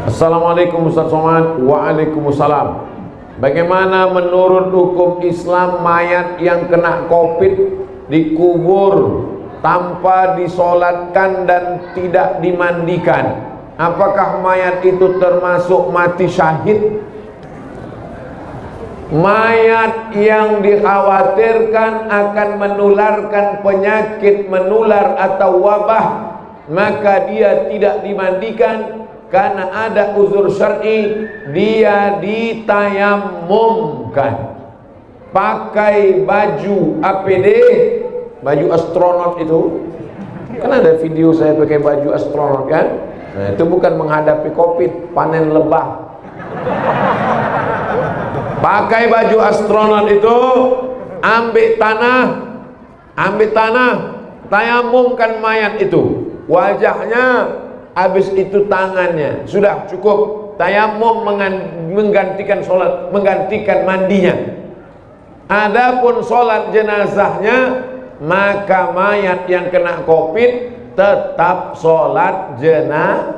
Assalamualaikum Ustaz Somad. Waalaikumsalam. Bagaimana menurut hukum Islam mayat yang kena COVID dikubur tanpa disolatkan dan tidak dimandikan? Apakah mayat itu termasuk mati syahid? Mayat yang dikhawatirkan akan menularkan penyakit menular atau wabah, maka dia tidak dimandikan. Karena ada uzur syar'i, dia ditayamumkan. Pakai baju APD, baju astronot itu. Kan ada video saya pakai baju astronot kan? Nah, itu bukan menghadapi COVID, panen lebah. Pakai baju astronot itu, ambil tanah, tayamumkan mayat itu. Wajahnya, habis itu tangannya, sudah cukup. Tayamum menggantikan sholat, menggantikan mandinya. Adapun sholat jenazahnya, maka mayat yang kena COVID tetap sholat jenazah.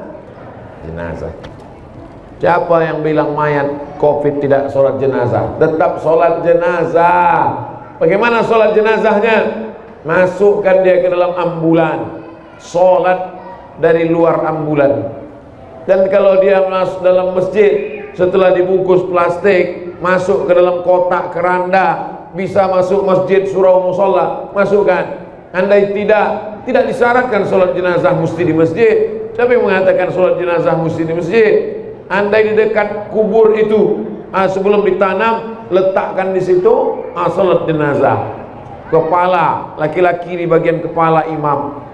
Siapa yang bilang mayat COVID tidak sholat jenazah? Tetap sholat jenazah. Bagaimana sholat jenazahnya? Masukkan dia ke dalam ambulan, sholat dari luar ambulan. Dan kalau dia masuk dalam masjid, setelah dibungkus plastik, masuk ke dalam kotak keranda, bisa masuk masjid surau musola, masukkan. Andai tidak disyaratkan sholat jenazah mesti di masjid, tapi mengatakan sholat jenazah mesti di masjid. Andai di dekat kubur itu, sebelum ditanam, letakkan di situ, sholat jenazah. Kepala, laki-laki di bagian kepala imam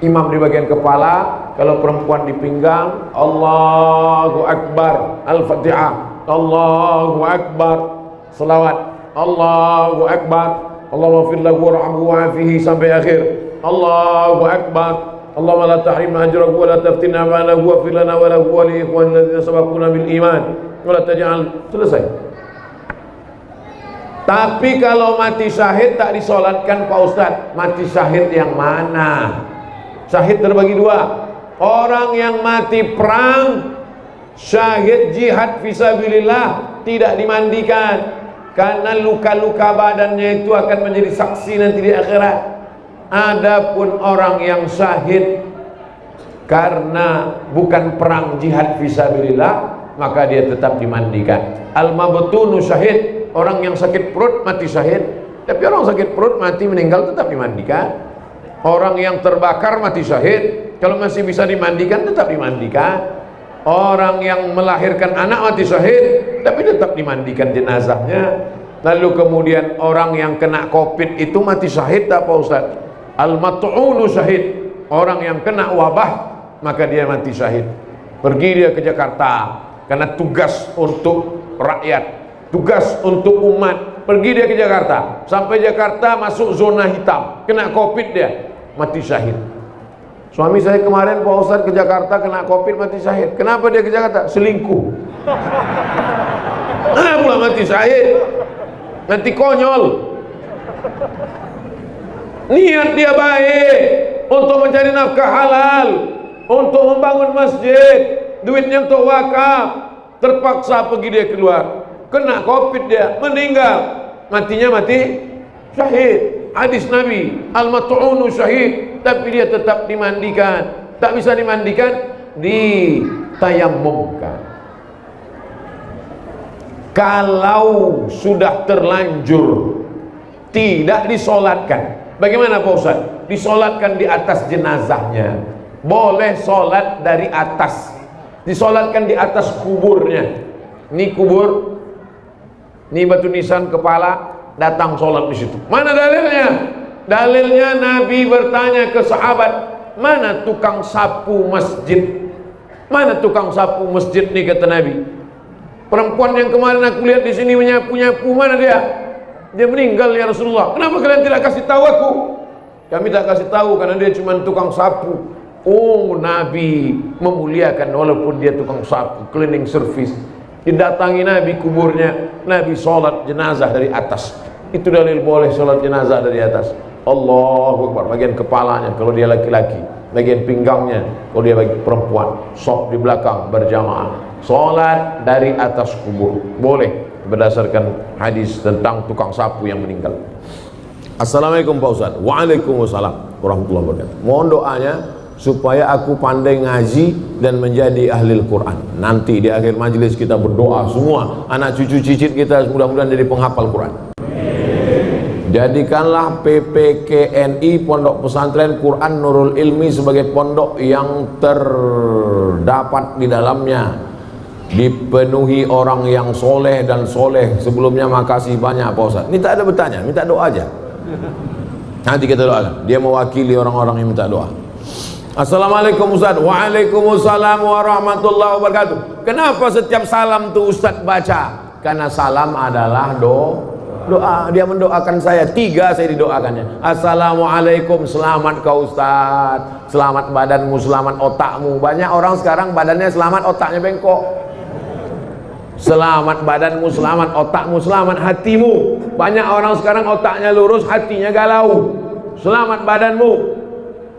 di bagian kepala, kalau perempuan di pinggang. Allahu Akbar, Al-Fatihah, Allahu Akbar, selawat, Allahu Akbar, Allahumma fir lahu warhamhu wa'afihi sampai akhir. Allahu Akbar, Allahumma la tahrimna ajrahu wa la taftinna ma'ana huwa fir lana wa lahu wa li ikhwanina alladzina sabaquna bil iman wa la taj'al. Selesai. Tapi kalau mati syahid tak disolatkan Pak Ustadz, mati syahid yang mana? Syahid terbagi dua. Orang yang mati perang, syahid jihad fisabilillah, tidak dimandikan. Karena luka-luka badannya itu akan menjadi saksi nanti di akhirat. Adapun orang yang syahid karena bukan perang jihad fisabilillah, maka dia tetap dimandikan. Al-mabtunu syahid, orang yang sakit perut mati syahid. Tapi orang sakit perut mati meninggal tetap dimandikan. Orang yang terbakar mati syahid, kalau masih bisa dimandikan tetap dimandikan. Orang yang melahirkan anak mati syahid, tapi tetap dimandikan jenazahnya. Lalu kemudian orang yang kena COVID itu mati syahid tak Pak Ustaz? Al-mat'unu syahid, orang yang kena wabah maka dia mati syahid. Pergi dia ke Jakarta karena tugas untuk rakyat, tugas untuk umat. Pergi dia ke Jakarta, sampai Jakarta masuk zona hitam, kena COVID dia, mati syahid. Suami saya kemarin Pak Ustadz ke Jakarta kena COVID mati syahid. Kenapa dia ke Jakarta? Selingkuh. Nah pula mati syahid, nanti konyol. Niat dia baik untuk mencari nafkah halal, untuk membangun masjid, duitnya untuk wakaf. Terpaksa pergi dia keluar, kena COVID dia, meninggal. Matinya mati syahid. Hadis Nabi, al-mat'unu syahid, tapi dia tetap dimandikan. Tak bisa dimandikan, ditayamumkan. Kalau sudah terlanjur tidak disolatkan, bagaimana Pak Ustaz? Disolatkan di atas jenazahnya. Boleh solat dari atas, disolatkan di atas kuburnya. Ini kubur, ini batu nisan kepala, datang sholat di situ. Mana dalilnya? Dalilnya Nabi bertanya ke sahabat, mana tukang sapu masjid? Mana tukang sapu masjid nih, kata Nabi. Perempuan yang kemarin aku lihat di sini menyapu-nyapu, mana dia? Dia meninggal ya Rasulullah. Kenapa kalian tidak kasih tahu aku? Kami tak kasih tahu karena dia cuma tukang sapu. Oh, Nabi memuliakan walaupun dia tukang sapu, cleaning service. Didatangi Nabi kuburnya, Nabi sholat jenazah dari atas. Itu dalil boleh sholat jenazah dari atas. Allahu Akbar, bagian kepalanya kalau dia laki-laki. bagian pinggangnya kalau dia bagi perempuan, sop di belakang berjamaah, sholat dari atas kubur boleh berdasarkan hadis tentang tukang sapu yang meninggal. Assalamualaikum Pak Ustaz. Waalaikumsalam warahmatullahi wabarakatuh. Mohon doanya supaya aku pandai ngaji dan menjadi ahli Al-Quran. Nanti di akhir majelis kita berdoa semua anak cucu cicit kita mudah-mudahan jadi penghafal Quran. Jadikanlah PPKNI Pondok Pesantren Quran Nurul Ilmi sebagai pondok yang terdapat di dalamnya dipenuhi orang yang soleh dan soleh. Sebelumnya makasih banyak Pak Ustaz. Ini tak ada bertanya, minta doa aja. Nanti kita doakan. Dia mewakili orang-orang yang minta doa. Assalamualaikum Ustaz. Waalaikumsalam warahmatullahi wabarakatuh. Kenapa setiap salam tuh Ustaz baca? Karena salam adalah doa. Dia mendoakan saya, 3 saya didoakannya. Assalamualaikum, selamat kau Ustaz, selamat badanmu, selamat otakmu. Banyak orang sekarang badannya selamat, otaknya bengkok. Selamat badanmu, selamat otakmu, selamat hatimu. Banyak orang sekarang otaknya lurus, hatinya galau. Selamat badanmu.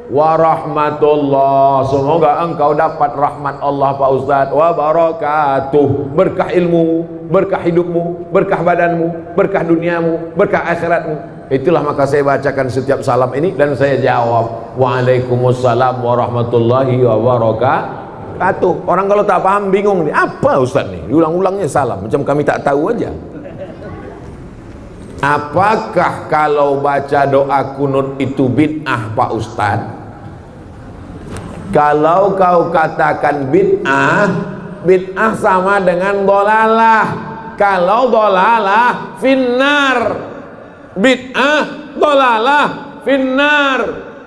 Warahmatullah, semoga engkau dapat rahmat Allah Pak Ustaz. Wa barakatuh, berkah ilmu, berkah hidupmu, berkah badanmu, berkah duniamu, berkah akhiratmu. Itulah maka saya bacakan setiap salam ini dan saya jawab Waalaikumsalam warahmatullahi wabarakatuh. Orang kalau tak paham bingung nih, apa Ustaz nih diulang-ulangnya salam macam kami tak tahu aja. Apakah kalau baca doa kunut itu bid'ah Pak Ustaz? Kalau kau katakan bid'ah, bid'ah sama dengan dolalah. Kalau dolalah finnar, bid'ah dolalah finnar.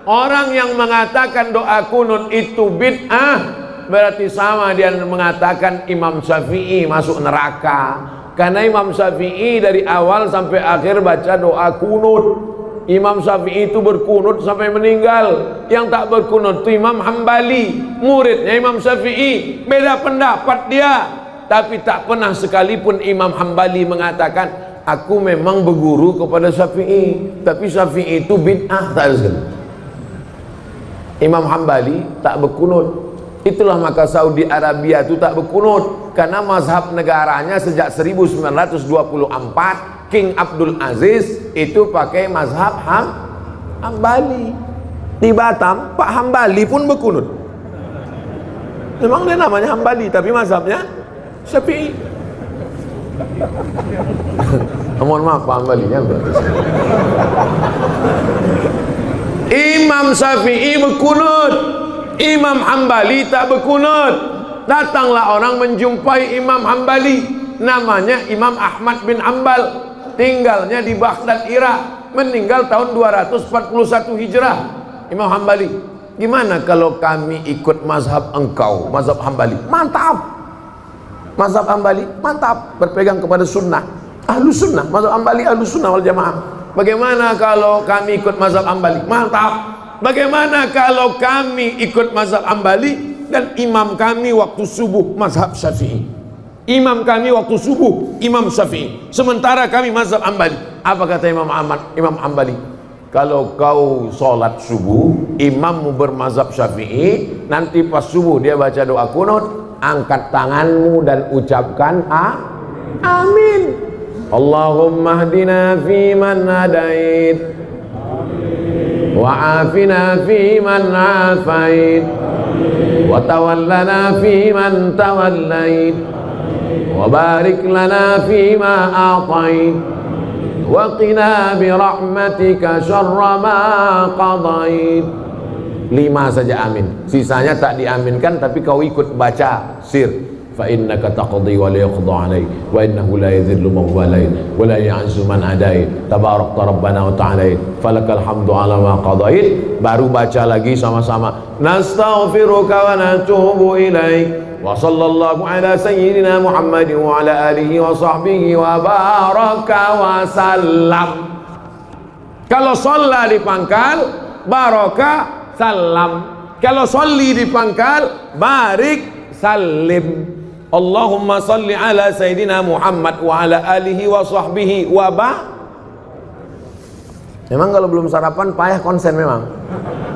Orang yang mengatakan doa kunut itu bid'ah berarti sama dia mengatakan Imam Syafi'i masuk neraka. Karena Imam Syafi'i dari awal sampai akhir baca doa kunut. Imam Syafi'i itu berkunut sampai meninggal. Yang tak berkunut itu Imam Hambali, muridnya Imam Syafi'i. Beda pendapat dia, tapi tak pernah sekalipun Imam Hambali mengatakan aku memang berguru kepada Syafi'i, tapi Syafi'i itu bid'ah. Tak ada sekali. Imam Hambali tak berkunut. Itulah maka Saudi Arabia itu tak berkunut, karena mazhab negaranya sejak 1924 King Abdul Aziz itu pakai mazhab Hambali. Di Batam Pak Hambali pun berkunut. Memang dia namanya Hambali tapi mazhabnya Syafi'i. Mohon maaf Pak Hambali ya. Imam Syafi'i berkunut, Imam Hambali tak berkunut. Datanglah orang menjumpai Imam Hambali, namanya Imam Ahmad bin Hanbal, tinggalnya di Baghdad, Irak, meninggal tahun 241 Hijrah. Imam Hambali, gimana kalau kami ikut mazhab engkau, mazhab Hambali? Mantap. Mazhab Hambali mantap, berpegang kepada sunnah, ahlu sunnah. Mazhab Hambali ahlu sunnah wal jamaah. Bagaimana kalau kami ikut mazhab Hambali? Mantap. Bagaimana kalau kami ikut mazhab Hambali dan imam kami waktu subuh mazhab Syafi'i? Imam kami waktu subuh Imam Syafi'i, sementara kami mazhab Hambali. Apa kata Imam Hambali? Kalau kau sholat subuh, imammu bermazhab Syafi'i, nanti pas subuh dia baca doa kunut, angkat tanganmu dan ucapkan amin. Allahumma hdina fi man hadait wa'afina fi man afait wa tawallana fi man tawallait wa barik lana fi ma a'tait wa qina bi rahmatika syarra ma qadait. 5 saja amin, sisanya tak diaminkan tapi kau ikut baca sir. Fa innaka taqdi wa la yuqda alaik wa innahu la yadhillu man walait wa la ya'izzu man adait tabarakta rabbana wa ta'ala falakal hamdu ala ma qadait. Baru baca lagi sama-sama nastaghfiruka wa natubu ilaik wa sallallahu ala sayyidina Muhammadin wa ala alihi wa sahbihi wa baraka wa sallam. Kalau shalla di pangkal baraka salam, kalau sholli di pangkal barik salim. Allahumma salli ala Sayyidina Muhammad wa ala alihi wa sahbihi wa Memang kalau belum sarapan payah konsen memang.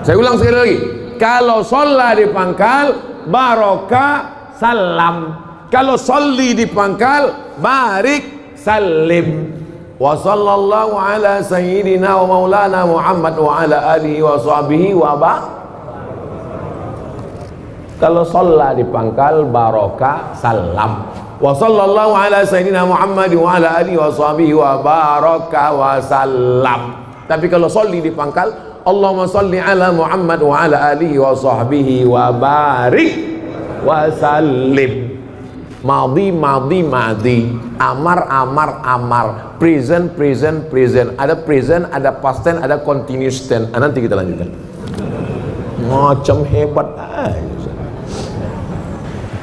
Saya ulang sekali lagi. kalau sholat di pangkal barokah salam, kalau sholli di pangkal barik salim. Wa sallallahu ala sayyidina wa maulana Muhammad wa ala alihi wa sahbihi wa kalau sholat di pangkal barokah salam. Wa sallallahu ala sayyidina Muhammad wa ala alihi wa sahbihi wa baraka wa salam. Tapi kalau sholli di pangkal Allahumma sholli ala Muhammad wa ala alihi wa sahbihi wa barik wa sallim. Madhi madhi madhi, amar amar amar, present present present. Ada present, ada past tense, ada continuous tense. Nanti kita lanjutkan. Macam hebat aja.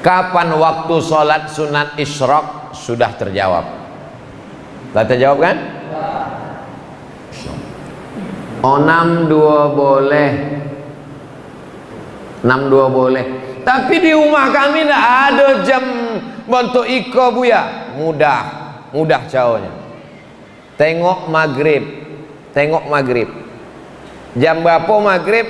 Kapan waktu sholat sunat isyraq? Sudah terjawab. Sudah terjawab kan? 62 boleh, 62 boleh. Tapi di rumah kami tidak ada jam bentuk iko buya. Mudah, mudah caranya. Tengok maghrib, tengok maghrib. Jam berapa maghrib?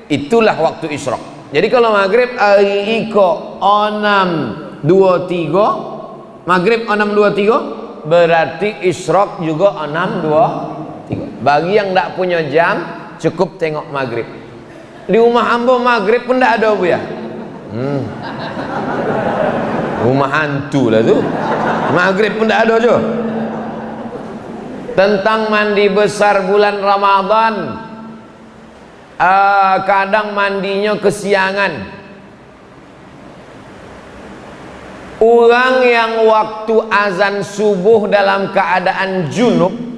Itulah waktu isyraq. Jadi kalau maghrib hari iko 6.23, maghrib 6.23, berarti isyraq juga 6.23. Bagi yang tidak punya jam, cukup tengok maghrib. Di rumah hamba maghrib pun tidak ada bu ya. Rumah hantu lah tu. Maghrib pun tidak ada je. Tentang mandi besar bulan Ramadan, kadang mandinya kesiangan. Orang yang waktu azan subuh dalam keadaan junub,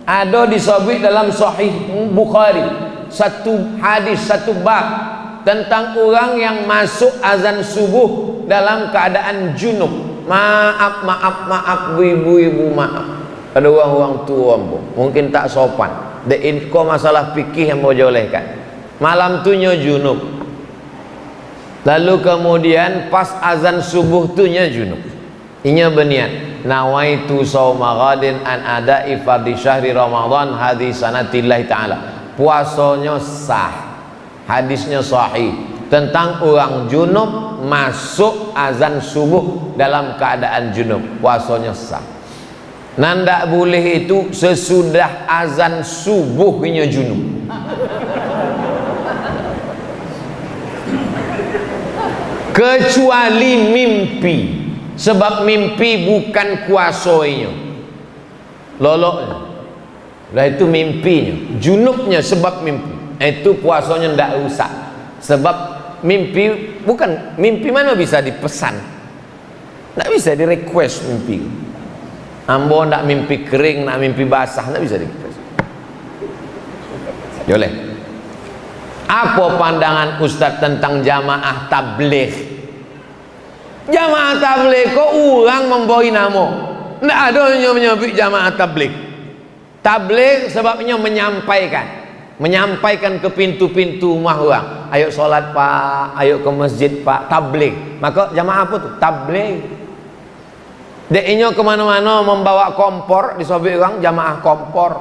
ada disebut dalam Sahih Bukhari satu hadis, satu bab tentang orang yang masuk azan subuh dalam keadaan junub. Maaf, maaf, maaf ibu-ibu, maaf. Ada orang tua mungkin tak sopan. Kau masalah fikih yang mau jolehkan. Malam tu nya junub. Lalu kemudian pas azan subuh tu nya junub. Inya berniat, nawaitu shauma ghadin an ada'i fardhi syahri Ramadan hadis sanatillahi ta'ala. Puasanya sah. Hadisnya sahih tentang orang junub masuk azan subuh dalam keadaan junub, puasanya sah. Nanda boleh itu sesudah azan subuhnya junub. Kecuali mimpi, sebab mimpi bukan kuasanya, loloknya lah itu mimpinya. Junubnya sebab mimpi, itu puasanya tidak rusak. Sebab mimpi bukan, mimpi mana bisa dipesan, tidak bisa di request mimpi. Ambo nak mimpi kering, nak mimpi basah, tidak bisa di request. Boleh. Apa pandangan Ustadz tentang jamaah tabligh? Jamaah tabligh kok orang memberi nama, tidak ada yang menyebut jamaah tabligh. Tabligh sebabnya menyampaikan ke pintu-pintu rumah orang. Ayo sholat pak, ayo ke masjid pak, tabligh. Maka jamaah apa tu? Tabligh. Deknya kemana-mana membawa kompor, disebut orang jamaah kompor.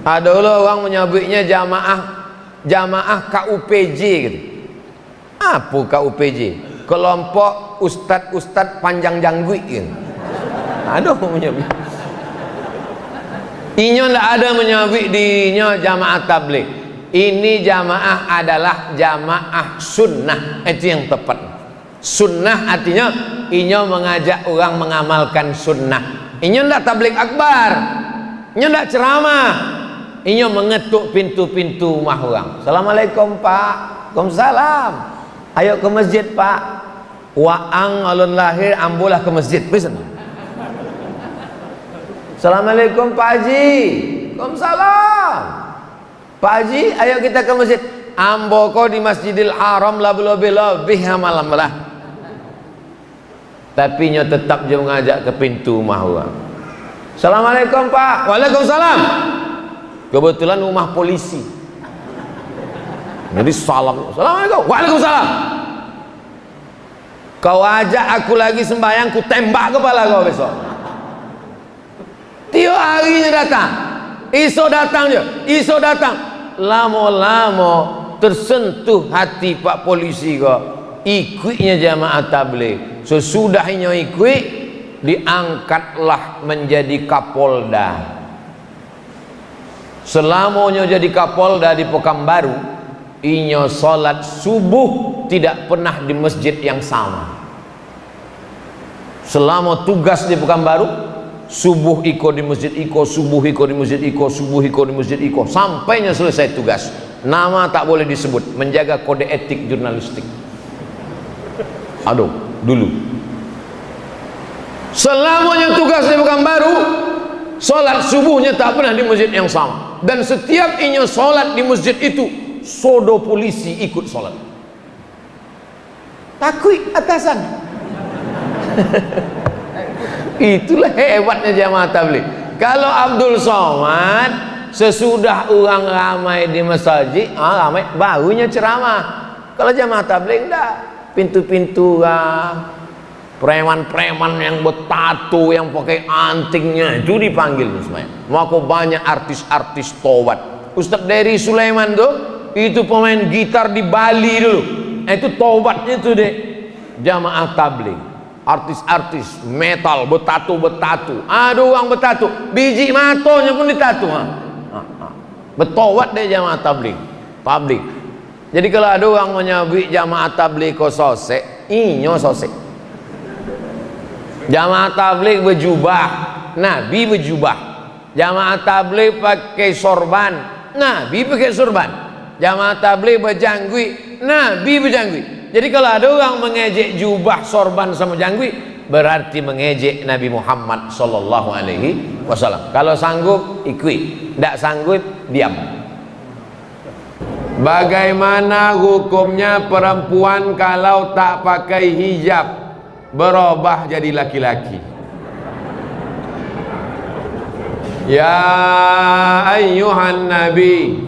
Ada orang menyebutnya jamaah KUPJ gitu. Apa KUPJ? Kelompok ustad-ustad panjang janggut gitu. Ada menyebut. Inya tidak ada menyebut dirinya jamaah tabligh. Ini jamaah adalah jamaah sunnah. Itu yang tepat. Sunnah artinya inya mengajak orang mengamalkan sunnah. Inya tidak tabligh akbar, inya tidak ceramah, inya mengetuk pintu-pintu rumah orang. Assalamualaikum pak. Waalaikumsalam. Ayo ke masjid pak. Waang alun lahir ambulah ke masjid. Pesan. Assalamualaikum Pak Haji. Waalaikumsalam. Pak Haji, ayo kita ke masjid. Ambo kau di Masjidil Haram lebih malam lah. Tapi nyo tetap je mengajak ke pintu rumah orang. Assalamualaikum Pak. Waalaikumsalam. Kebetulan rumah polisi. Jadi salam. Assalamualaikum. Waalaikumsalam. Kau ajak aku lagi sembahyang, ku tembak kepala kau besok. Tiap harinya datang, iso datang je, iso datang. Lama-lama tersentuh hati Pak Polisi kok ikutnya jamaah tabligh. Sesudahnya ikut, diangkatlah menjadi Kapolda. Selamanya jadi Kapolda di Pekanbaru, inyo salat subuh tidak pernah di masjid yang sama. Selama tugas di Pekanbaru, subuh iko di masjid iko, subuh iko di masjid iko, subuh iko di masjid iko, sampainya selesai tugas. Nama tak boleh disebut, menjaga kode etik jurnalistik. Aduh, dulu selamanya tugas di Pekanbaru, sholat subuhnya tak pernah di masjid yang sama. Dan setiap inyo sholat di masjid itu, sodo polisi ikut sholat. Takut atasan. Itulah hebatnya jamaah tabligh. Kalau Abdul Somad sesudah orang ramai di masjid, ramai barunya ceramah. Kalau jamaah tabligh enggak, pintu-pintu preman-preman yang bertato, yang pakai antingnya itu dipanggil semuanya. Maka banyak artis-artis tobat. Ustaz Dery Sulaiman tuh, itu pemain gitar di Bali dulu. Itu tobatnya tuh deh jamaah tabligh. Artis-artis metal bertato. Ada orang bertato, biji matonya pun ditato. Bertobat deh jamaah tabligh. Jadi kalau ada orang menyabik jamaah tabligh kok sosek, inyo sosek. Jamaah tabligh berjubah, Nabi berjubah. Jamaah tabligh pakai sorban, Nabi pakai sorban. Jamaah tabligh berjanggut, Nabi berjanggut. Jadi kalau ada orang mengejek jubah, sorban sama janggut, berarti mengejek Nabi Muhammad sallallahu alaihi wasallam. Kalau sanggup ikut, tidak sanggup diam. Bagaimana hukumnya perempuan kalau tak pakai hijab berubah jadi laki-laki? Ya ayyuhan nabi,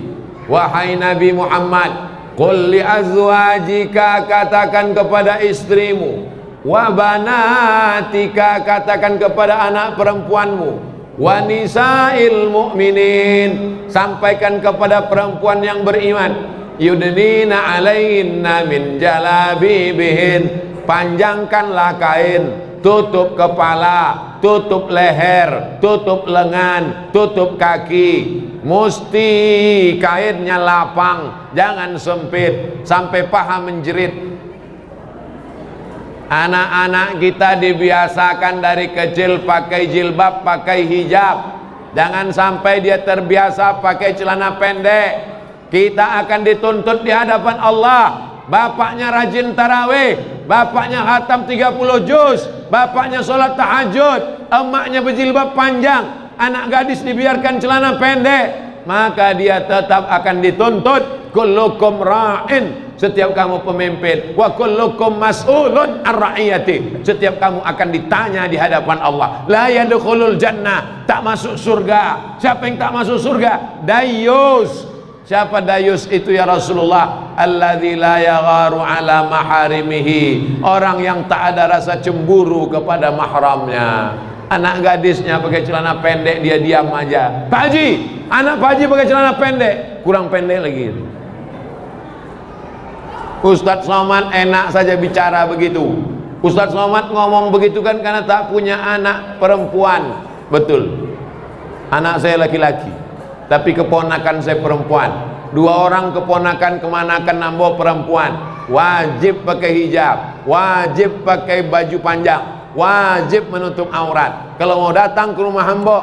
wahai Nabi Muhammad, qul li azwajika, katakan kepada istrimu, wa banatika, katakan kepada anak perempuanmu, wa nisa'il mu'minin, sampaikan kepada perempuan yang beriman, yudnina alaihinna min jalabibihin, panjangkanlah kain, tutup kepala, tutup leher, tutup lengan, tutup kaki. Mesti kainnya lapang, jangan sempit sampai paha menjerit. Anak-anak kita dibiasakan dari kecil pakai jilbab, pakai hijab. Jangan sampai dia terbiasa pakai celana pendek. Kita akan dituntut di hadapan Allah. Bapaknya rajin tarawih, bapaknya khatam 30 juz, bapaknya sholat tahajud, emaknya berjilbab panjang, anak gadis dibiarkan celana pendek, maka dia tetap akan dituntut. Kullukum ra'in, setiap kamu pemimpin, wa kullukum mas'ulun ar-ra'iyati, setiap kamu akan ditanya di hadapan Allah. La yadkhulul jannah, tak masuk surga. Siapa yang tak masuk surga? Dayus. Siapa dayus itu ya Rasulullah? Alladzi la yagharu ala maharimihi, orang yang tak ada rasa cemburu kepada mahramnya. Anak gadisnya pakai celana pendek, dia diam aja. Pak Haji, anak Pak Haji pakai celana pendek, kurang pendek lagi. Ustadz Somad enak saja bicara begitu. Ustadz Somad ngomong begitu kan karena tak punya anak perempuan. Betul, anak saya laki-laki, tapi keponakan saya perempuan. 2 orang keponakan kemanakan nambo perempuan. Wajib pakai hijab, wajib pakai baju panjang, wajib menutup aurat. Kalau mau datang ke rumah ambo,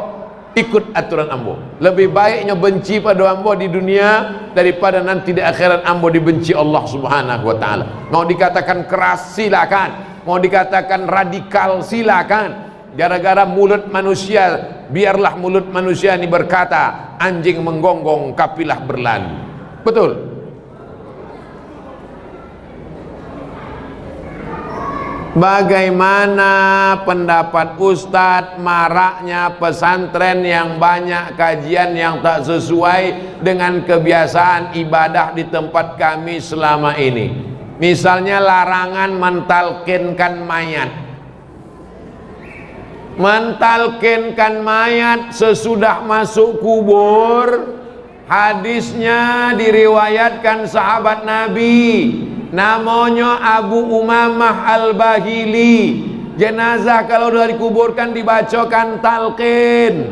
ikut aturan ambo. Lebih baiknya benci pada ambo di dunia daripada nanti di akhirat ambo dibenci Allah subhanahu wa ta'ala. Mau dikatakan keras silakan, mau dikatakan radikal silakan. Gara-gara mulut manusia, biarlah mulut manusia ini berkata, anjing menggonggong kapilah berlalu. Betul. Bagaimana pendapat Ustadz maraknya pesantren yang banyak kajian yang tak sesuai dengan kebiasaan ibadah di tempat kami selama ini? Misalnya larangan mentalkinkan mayat. Mentalkinkan mayat sesudah masuk kubur Hadisnya diriwayatkan sahabat Nabi, namanya Abu Umamah Al-Bahili. Jenazah kalau sudah dikuburkan dibacakan talqin.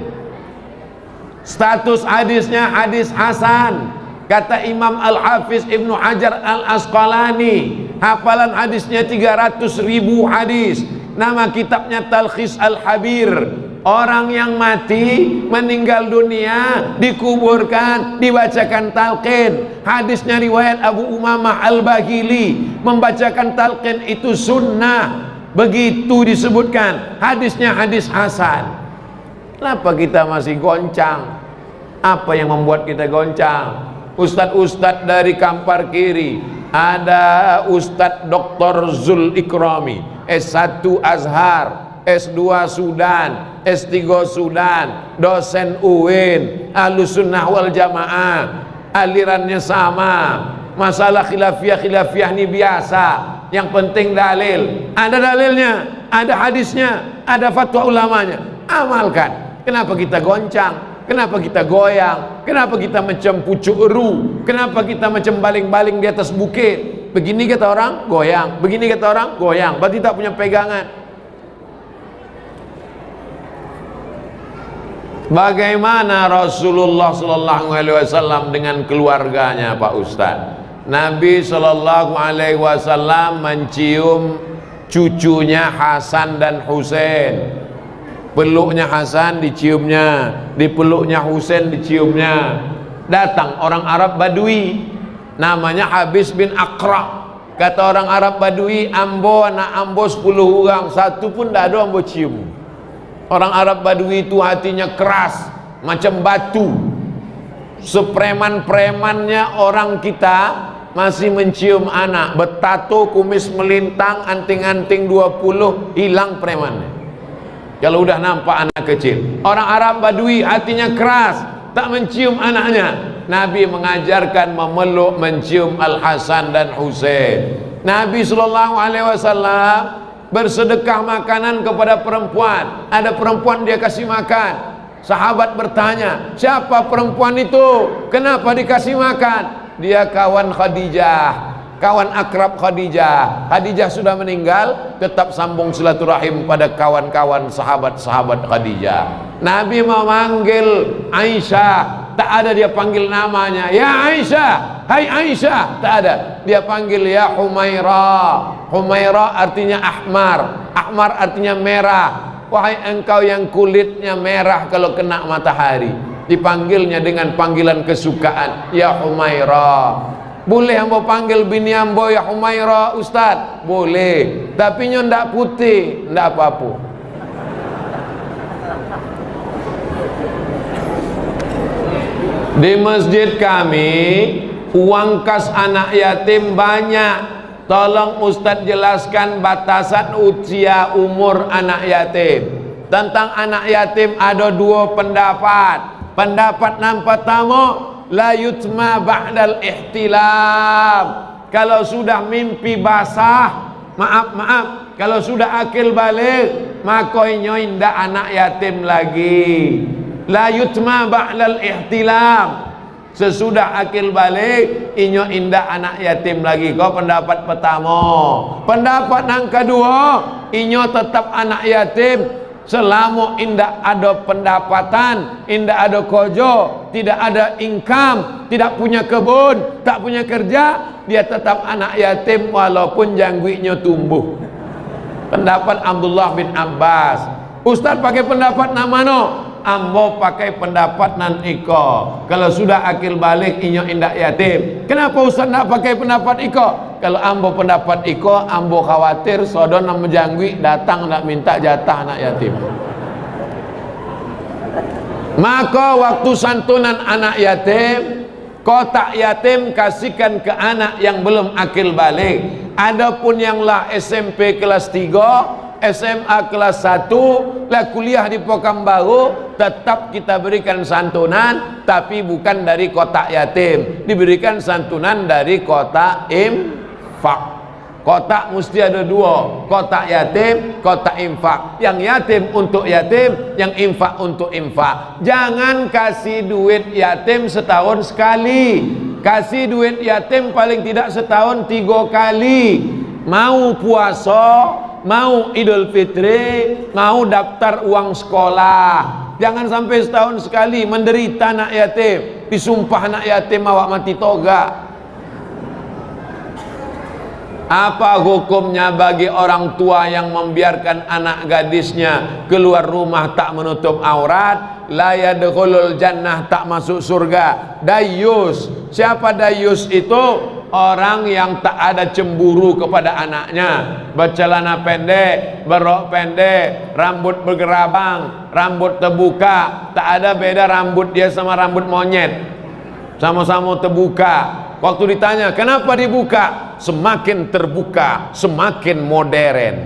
Status hadisnya hadis hasan. Kata Imam Al-Hafiz Ibnu Hajar Al-Asqalani, hafalan hadisnya 300.000 hadis. Nama kitabnya Talkhis Al-Habir. Orang yang mati, meninggal dunia, dikuburkan, dibacakan talqin. Hadisnya riwayat Abu Umamah Al-Bahili. Membacakan talqin itu sunnah. Begitu disebutkan. Hadisnya hadis hasan. Kenapa kita masih goncang? Apa yang membuat kita goncang? Ustadz-ustadz dari Kampar Kiri, ada Ustadz Dr. Zul Ikrami, S1 Azhar, S2 Sudan, S3 Sudan, dosen UIN, Ahlussunnah wal Jamaah, alirannya sama. Masalah khilafiyah ini biasa. Yang penting dalil. Ada dalilnya, ada hadisnya, ada fatwa ulamanya. Amalkan. Kenapa kita goncang? Kenapa kita goyang? Kenapa kita macam pucuk eru? Kenapa kita macam baling-baling di atas bukit? Begini kata orang, goyang. Begini kata orang, goyang. Berarti tak punya pegangan. Bagaimana Rasulullah Sallallahu Alaihi Wasallam dengan keluarganya, Pak Ustaz? Nabi Sallallahu Alaihi Wasallam mencium cucunya Hasan dan Husain. Peluknya Hasan diciumnya, dipeluknya Husain diciumnya. Datang orang Arab Badui, namanya Habis bin Aqra. Kata orang Arab Badui, ambo anak ambo 10 orang, satu pun tak ada ambo cium. Orang Arab Badui itu hatinya keras macam batu. Sepreman-premannya orang kita masih mencium anak, bertato, kumis melintang, anting-anting 20, hilang premannya kalau udah nampak anak kecil. Orang Arab Badui hatinya keras, tak mencium anaknya. Nabi mengajarkan memeluk, mencium Al-Hasan dan Husain. Nabi Sallallahu Alaihi Wasallam bersedekah makanan kepada perempuan. Ada perempuan dia kasih makan. Sahabat bertanya, siapa perempuan itu? Kenapa dikasih makan? Dia kawan Khadijah, kawan akrab Khadijah. Khadijah sudah meninggal, tetap sambung silaturahim pada kawan-kawan sahabat-sahabat Khadijah. Nabi memanggil Aisyah, tak ada dia panggil namanya, ya Aisyah, hai Aisyah, tak ada. Dia panggil ya Humairah. Humairah artinya ahmar, ahmar artinya merah. Wahai engkau yang kulitnya merah kalau kena matahari. Dipanggilnya dengan panggilan kesukaan, ya Humairah. Boleh ambo panggil bini ambo ya Humairah Ustaz? Boleh, tapi nyo ndak putih, ndak apa-apa. Di masjid kami uang kas anak yatim banyak. Tolong Ustaz jelaskan batasan usia umur anak yatim. Tentang anak yatim ada 2 pendapat. Pendapat yang pertama, la yutma ba'dal ihtilam. Kalau sudah mimpi basah, maaf, kalau sudah akil balik, maka inyo indak anak yatim lagi. La yutma ba'dal ihtilam. Sesudah akil balik, inyo indak anak yatim lagi. Kau pendapat pertama. Pendapat yang kedua, inyo tetap anak yatim selama indak ada pendapatan, indak ada kojo, tidak ada income, tidak punya kebun, tak punya kerja, dia tetap anak yatim walaupun jangguinya tumbuh. Pendapat Abdullah bin Abbas. Ustaz pakai pendapat nama no? Ambo pakai pendapat nan iko. Kalau sudah akil balik inyo indak yatim. Kenapa Ustaz nak pakai pendapat iko? Kalau ambo pendapat iko, ambo khawatir sodon yang menjanggui datang nak minta jatah anak yatim. Maka waktu santunan anak yatim, kotak yatim kasihkan ke anak yang belum akil balik. Adapun yang lah SMP kelas 3, SMA kelas 1, lah kuliah di Pekanbaru, tetap kita berikan santunan, tapi bukan dari kotak yatim, diberikan santunan dari kotak infak. Kotak mesti ada dua, kotak yatim, kotak infak. Yang yatim untuk yatim, yang infak untuk infak. Jangan kasih duit yatim setahun sekali. Kasih duit yatim paling tidak setahun 3 kali. Mau puasa, mau Idul Fitri, mau daftar uang sekolah. Jangan sampai setahun sekali menderita anak yatim. Disumpah anak yatim awak mati toga. Apa hukumnya bagi orang tua yang membiarkan anak gadisnya keluar rumah tak menutup aurat? La yadkhulul jannah, tak masuk surga. Dayus. Siapa dayus itu? Orang yang tak ada cemburu kepada anaknya. Bercelana pendek, berrok pendek, rambut bergerabang, rambut terbuka. Tak ada beda rambut dia sama rambut monyet. Sama-sama terbuka. Waktu ditanya, kenapa dibuka? Semakin terbuka, semakin modern.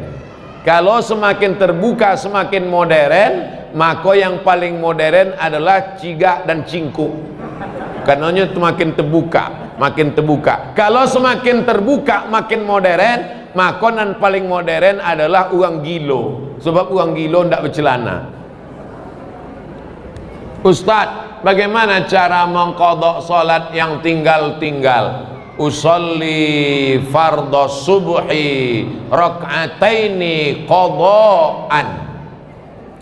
Kalau semakin terbuka, semakin modern, maka yang paling modern adalah cigak dan cingkuk. Karenanya semakin terbuka, makin terbuka. Kalau semakin terbuka, makin modern, maka yang paling modern adalah uang gilo. Sebab uang gilo tidak bercelana. Ustadz, bagaimana cara mengqadha salat yang tinggal-tinggal? Usolli fardhu subhi rak'ataini qadhaan.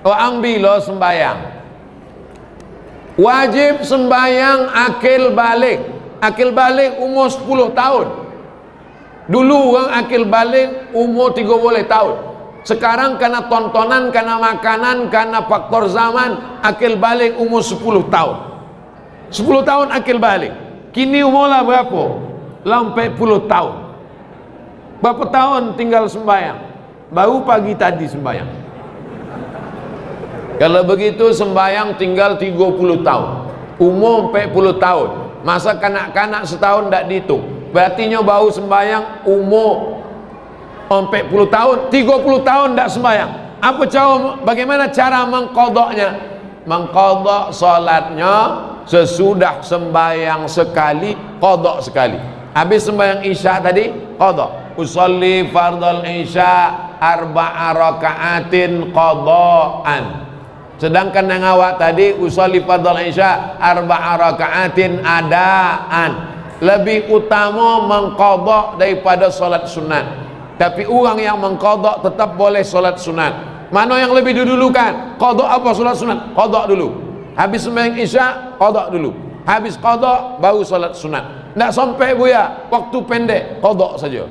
Orang bila sembayang wajib sembayang akil balik. Akil balik umur 10 tahun. Dulu orang akil balik umur 30 tahun. Sekarang karena tontonan, karena makanan, karena faktor zaman, akil balik umur 10 tahun. 10 tahun akil balik. Kini umurlah berapa? Sampai 10 tahun. Berapa tahun tinggal sembahyang? Baru pagi tadi sembahyang. Kalau begitu sembahyang tinggal 30 tahun. Umur 40 tahun. Masa kanak-kanak setahun tak dihitung. Berarti baru sembahyang umur 40 tahun, 30 tahun tak sembahyang. Apa cara, bagaimana cara mengqadhanya? Mengqadha salatnya sesudah sembahyang sekali, qadha sekali. Habis sembahyang isya tadi, qadha. Usolli fardhal isya arba'a raka'atin qadhaan. Sedangkan yang awak tadi usolli fardhal isya arba'a raka'atin adaan. Lebih utama mengqadha daripada salat sunat. Tapi orang yang mengqadha tetap boleh solat sunat. Mana yang lebih didulukan? Qadha apa solat sunat? Qadha dulu. Habis sembahyang isya, qadha dulu. Habis qadha baru solat sunat. Tak sampai buya, waktu pendek qadha saja.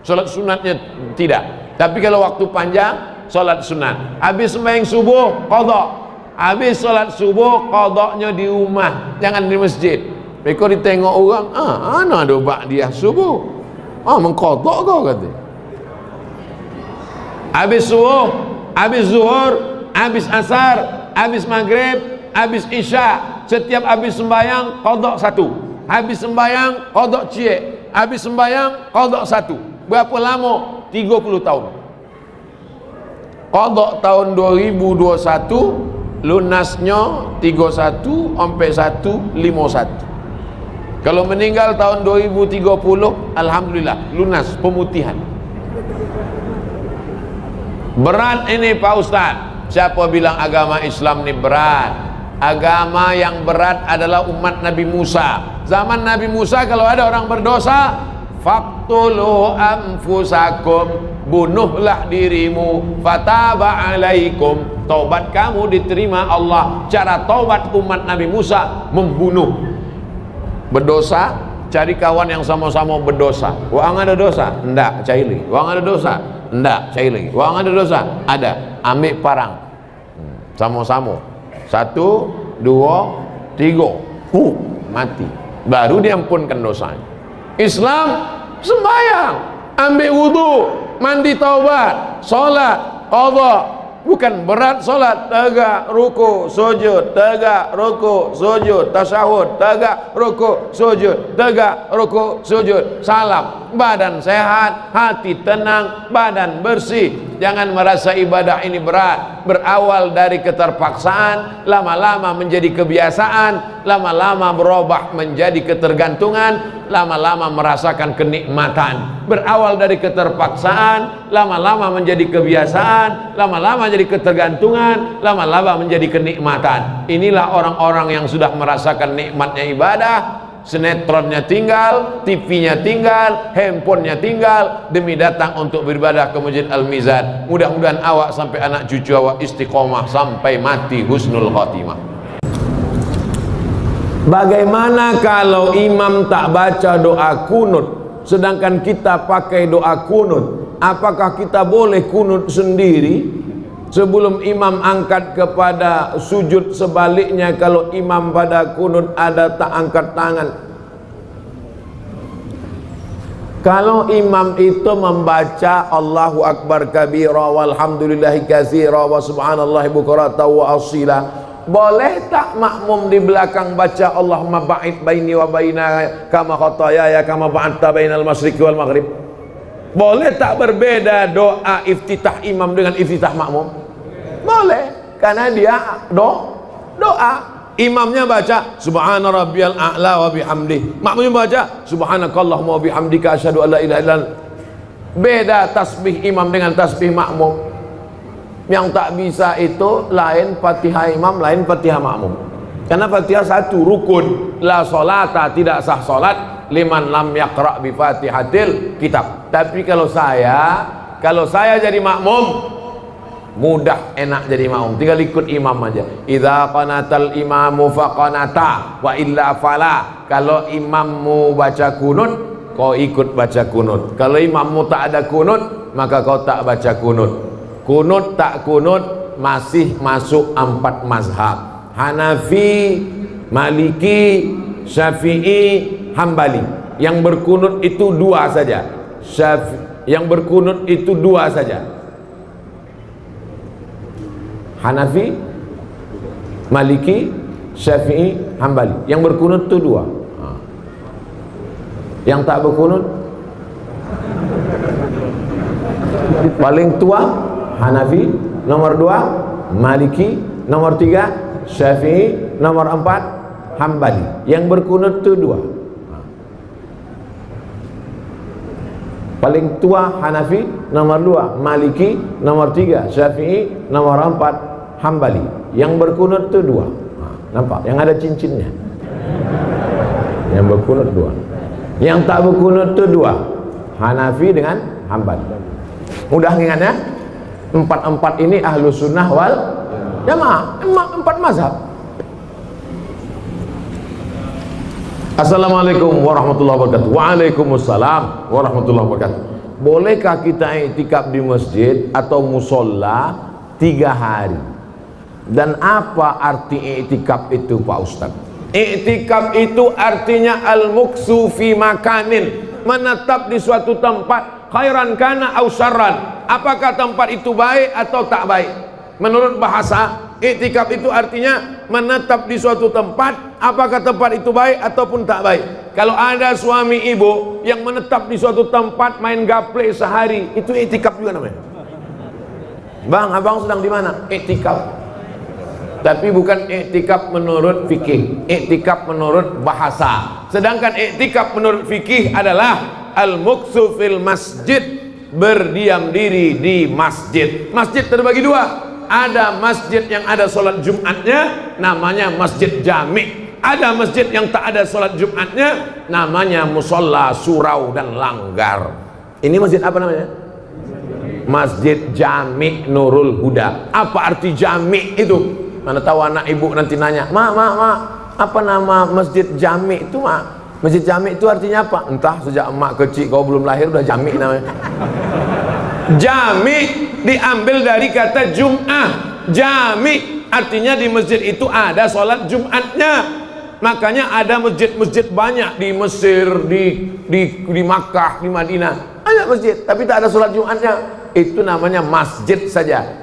Solat sunatnya tidak. Tapi kalau waktu panjang, solat sunat. Habis sembahyang subuh, qadha. Habis solat subuh, qadhanya di rumah, jangan di masjid. Mereka ditengok orang, ana ada ba'diyah subuh. Mengqadha kau kata. Habis subuh, habis zuhur, habis asar, habis maghrib, habis isya, setiap habis sembahyang qadha satu. Habis sembahyang qadha cie. Habis sembahyang qadha satu. Berapa lama? 30 tahun. Qadha tahun 2021, lunasnya 31 sampai 151. Kalau meninggal tahun 2030, alhamdulillah lunas pemutihan. Berat ini Pak Ustaz. Siapa bilang agama Islam ini berat? Agama yang berat adalah umat Nabi Musa. Zaman Nabi Musa kalau ada orang berdosa, faqtulu anfusakum, bunuhlah dirimu, fataba alaikum, taubat kamu diterima Allah. Cara taubat umat Nabi Musa membunuh. Berdosa, cari kawan yang sama-sama berdosa. Wang ada dosa? Enggak, caili. Wang ada dosa? Enggak, cari lagi. Wang ada dosa? Ada. Ambil parang. Sama-sama. 1, 2, 3. Mati. Baru diampunkan dosanya. Islam sembahyang, ambil wudu, mandi taubat, salat, qadha. Bukan berat salat, tegak, ruku, sujud, tegak, ruku, sujud, tasyahud, tegak, ruku, sujud, tegak, ruku, sujud, salam. badan sehat, hati tenang, badan bersih. Jangan merasa ibadah ini berat. Berawal dari keterpaksaan, lama-lama menjadi kebiasaan, lama-lama berubah menjadi ketergantungan, lama-lama merasakan kenikmatan. Berawal dari keterpaksaan, lama-lama menjadi kebiasaan, lama-lama jadi ketergantungan, lama-lama menjadi kenikmatan. Inilah orang-orang yang sudah merasakan nikmatnya ibadah. Sinetronnya tinggal, TV-nya tinggal, handphonenya tinggal, demi datang untuk beribadah ke Masjid Al-Mizan. Mudah-mudahan awak sampai anak cucu awak istiqomah sampai mati husnul khotimah. Bagaimana kalau imam tak baca doa kunut, sedangkan kita pakai doa kunut? Apakah kita boleh kunut sendiri sebelum imam angkat kepada sujud? Sebaliknya kalau imam pada kunut ada tak angkat tangan. Kalau imam itu membaca Allahu Akbar kabira walhamdulillahi katsira wa subhanallahi bukratan wa asila, boleh tak makmum di belakang baca Allahumma ba'id baini wa baina kama khatayaya kama ba'adta bainal masyriqi wal maghrib? Boleh tak berbeda doa iftitah imam dengan iftitah makmum? Boleh, karena dia doa. Imamnya baca subhana rabbiyal a'la wa bihamdi, makmumnya baca subhanakallahumma wa bihamdika asyhadu an la ilaha illa anta. Beda tasbih imam dengan tasbih makmum. Yang tak bisa itu lain Fatihah imam, lain Fatihah makmum. Karena Fatihah satu rukun, la sholata, tidak sah salat liman lam yaqra bi Fatihatil kitab. Tapi kalau saya jadi makmum, mudah, enak jadi makmum, tinggal ikut imam aja. Idza qanatal imamu faqanata wa illa fala. Kalau imammu baca kunut, kau ikut baca kunut. Kalau imammu tak ada kunut, maka kau tak baca kunut. Kunut tak kunut masih masuk 4 mazhab: Hanafi, Maliki, Syafi'i, Hambali. Yang berkunut itu 2 saja. Yang berkunut itu 2 saja. Hanafi, Maliki, Syafi'i, Hambali. Yang berkunut itu 2. Yang tak berkunut paling tua Hanafi, nomor 2 Maliki, nomor 3 Syafi'i, nomor 4 Hambali. Yang berkunut itu 2. Paling tua Hanafi, nomor 2 Maliki, nomor 3 Syafi'i, nomor 4 Hambali. Yang berkunut itu 2. Nampak? Yang ada cincinnya. Yang berkunut 2. Yang tak berkunut itu 2. Hanafi dengan Hambali. Mudah ingatnya? 4 ini ahlu sunnah wal jamaah. 4 mazhab. Assalamualaikum warahmatullahi wabarakatuh. Waalaikumsalam warahmatullahi wabarakatuh. Bolehkah kita iktikaf di masjid atau musola 3 hari? Dan apa arti iktikaf itu, Pak Ustaz? Iktikaf itu artinya al-muksu fi makanin, menetap di suatu tempat, khairan kana au syarran. Apakah tempat itu baik atau tak baik? Menurut bahasa, iktikaf itu artinya menetap di suatu tempat, apakah tempat itu baik ataupun tak baik. Kalau ada suami ibu yang menetap di suatu tempat main gaple sehari, itu iktikaf juga namanya. Bang, abang sedang di mana? Iktikaf. Tapi bukan iktikaf menurut fikih, iktikaf menurut bahasa. Sedangkan iktikaf menurut fikih adalah al-muksu fil masjid, berdiam diri di masjid. Masjid terbagi 2. Ada masjid yang ada sholat Jumatnya, namanya masjid jami'. Ada masjid yang tak ada sholat Jumatnya, namanya musola, surau dan langgar. Ini masjid apa namanya? Masjid Jami' Nurul Huda. Apa arti jami' itu? Mana tahu anak ibu nanti nanya, Ma, apa nama masjid jami' itu, Ma? Masjid jami' itu artinya apa? Entah, sejak emak kecil kau belum lahir udah jami' namanya. Jami' diambil dari kata Jum'ah. Jami' artinya di masjid itu ada sholat Jumatnya. Makanya ada masjid-masjid banyak di Mesir, di Makkah, di Madinah. Ada masjid, tapi tak ada sholat Jumatnya. Itu namanya masjid saja.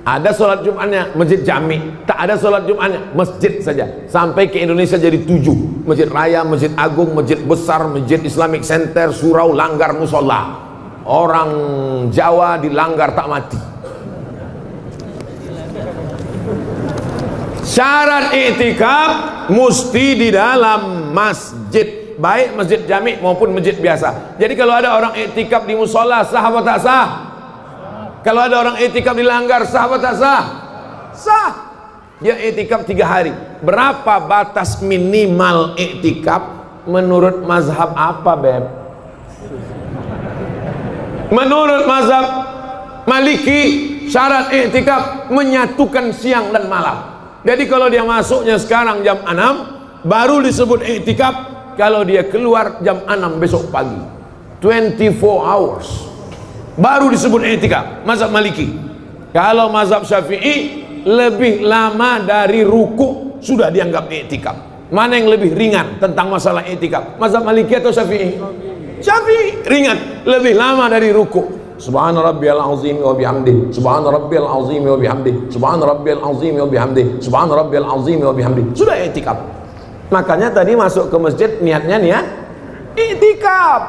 Ada sholat Jumatnya masjid jami, tak ada sholat Jumatnya masjid saja. Sampai ke Indonesia jadi 7, masjid raya, masjid agung, masjid besar, masjid Islamic Center, surau, langgar, musola. Orang Jawa dilanggar tak mati. Syarat iktikaf mesti di dalam masjid, baik masjid jami maupun masjid biasa. Jadi kalau ada orang iktikaf di musola, sah apa tak sah? Kalau ada orang iktikaf di langgar, sah apa tak sah? Sah. Dia iktikaf 3 hari. Berapa batas minimal iktikaf menurut mazhab apa, Beb? Menurut mazhab Maliki, syarat iktikaf menyatukan siang dan malam. Jadi kalau dia masuknya sekarang jam 6, baru disebut iktikaf kalau dia keluar jam 6 besok pagi. 24 hours. Baru disebut i'tikaf, mazhab Maliki. Kalau mazhab Syafi'i lebih lama dari ruku sudah dianggap i'tikaf. Mana yang lebih ringan tentang masalah i'tikaf? Mazhab Maliki atau Syafi'i? Syafi'i ringan, lebih lama dari ruku. Subhana rabbiyal azim wa bihamdi, subhana rabbiyal azim wa bihamdi, subhana rabbiyal azim wa bihamdi, subhana rabbiyal azim wa bihamdi. Sudah i'tikaf. Makanya tadi masuk ke masjid niatnya niat i'tikaf.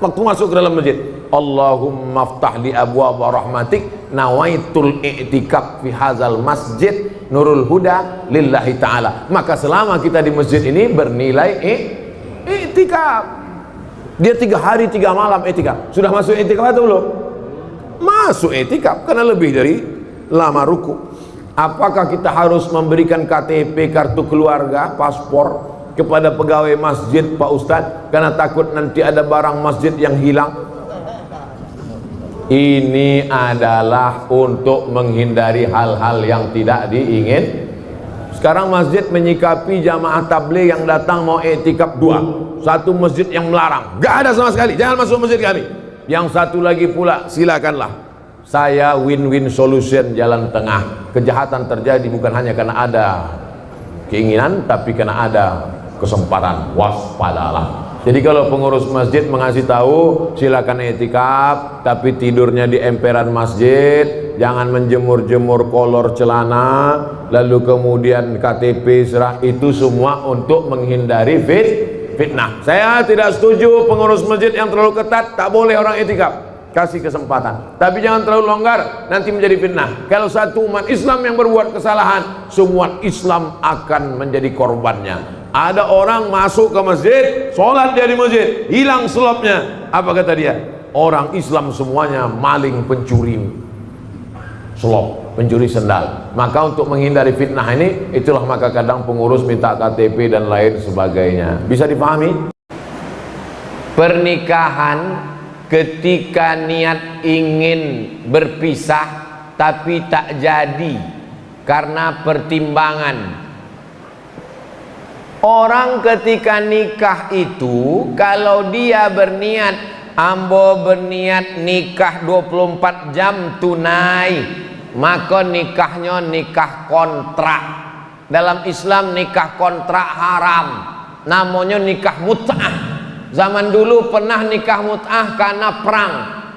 Waktu masuk ke dalam masjid, Allahumma aftah li abwaab rahmatik, nawaitul i'tikaf fi hadzal masjid nurul huda lillahi ta'ala. Maka selama kita di masjid ini bernilai i'tikaf. Dia 3 hari 3 malam i'tikaf. Sudah masuk i'tikaf atau belum? Masuk i'tikaf karena lebih dari lama ruku. Apakah kita harus memberikan KTP, kartu keluarga, paspor kepada pegawai masjid, Pak Ustadz, karena takut nanti ada barang masjid yang hilang? Ini adalah untuk menghindari hal-hal yang tidak diingin. Sekarang masjid menyikapi jamaah tabligh yang datang mau i'tikaf 2. Satu masjid yang melarang, gak ada sama sekali, jangan masuk masjid kami. Yang satu lagi pula, silakanlah. Saya win-win solution, jalan tengah. Kejahatan terjadi bukan hanya karena ada keinginan, tapi karena ada kesempatan. Waspadalah. Jadi kalau pengurus masjid mengasih tahu silakan i'tikaf, tapi tidurnya di emperan masjid, jangan menjemur-jemur kolor celana, lalu kemudian KTP serah, itu semua untuk menghindari fitnah. Saya tidak setuju pengurus masjid yang terlalu ketat, tak boleh orang i'tikaf. Kasih kesempatan, tapi jangan terlalu longgar, nanti menjadi fitnah. Kalau satu umat Islam yang berbuat kesalahan, semua Islam akan menjadi korbannya. Ada orang masuk ke masjid, sholat dia di masjid, hilang selopnya. Apa kata dia? Orang Islam semuanya maling, pencuri selop, pencuri sendal. Maka untuk menghindari fitnah ini, itulah maka kadang pengurus minta KTP dan lain sebagainya. Bisa dipahami? Pernikahan ketika niat ingin berpisah tapi tak jadi karena pertimbangan. Orang ketika nikah itu, kalau dia berniat, ambo berniat nikah 24 jam tunai, maka nikahnya nikah kontrak. Dalam Islam nikah kontrak haram, namanya nikah mut'ah. Zaman dulu pernah nikah mut'ah karena perang.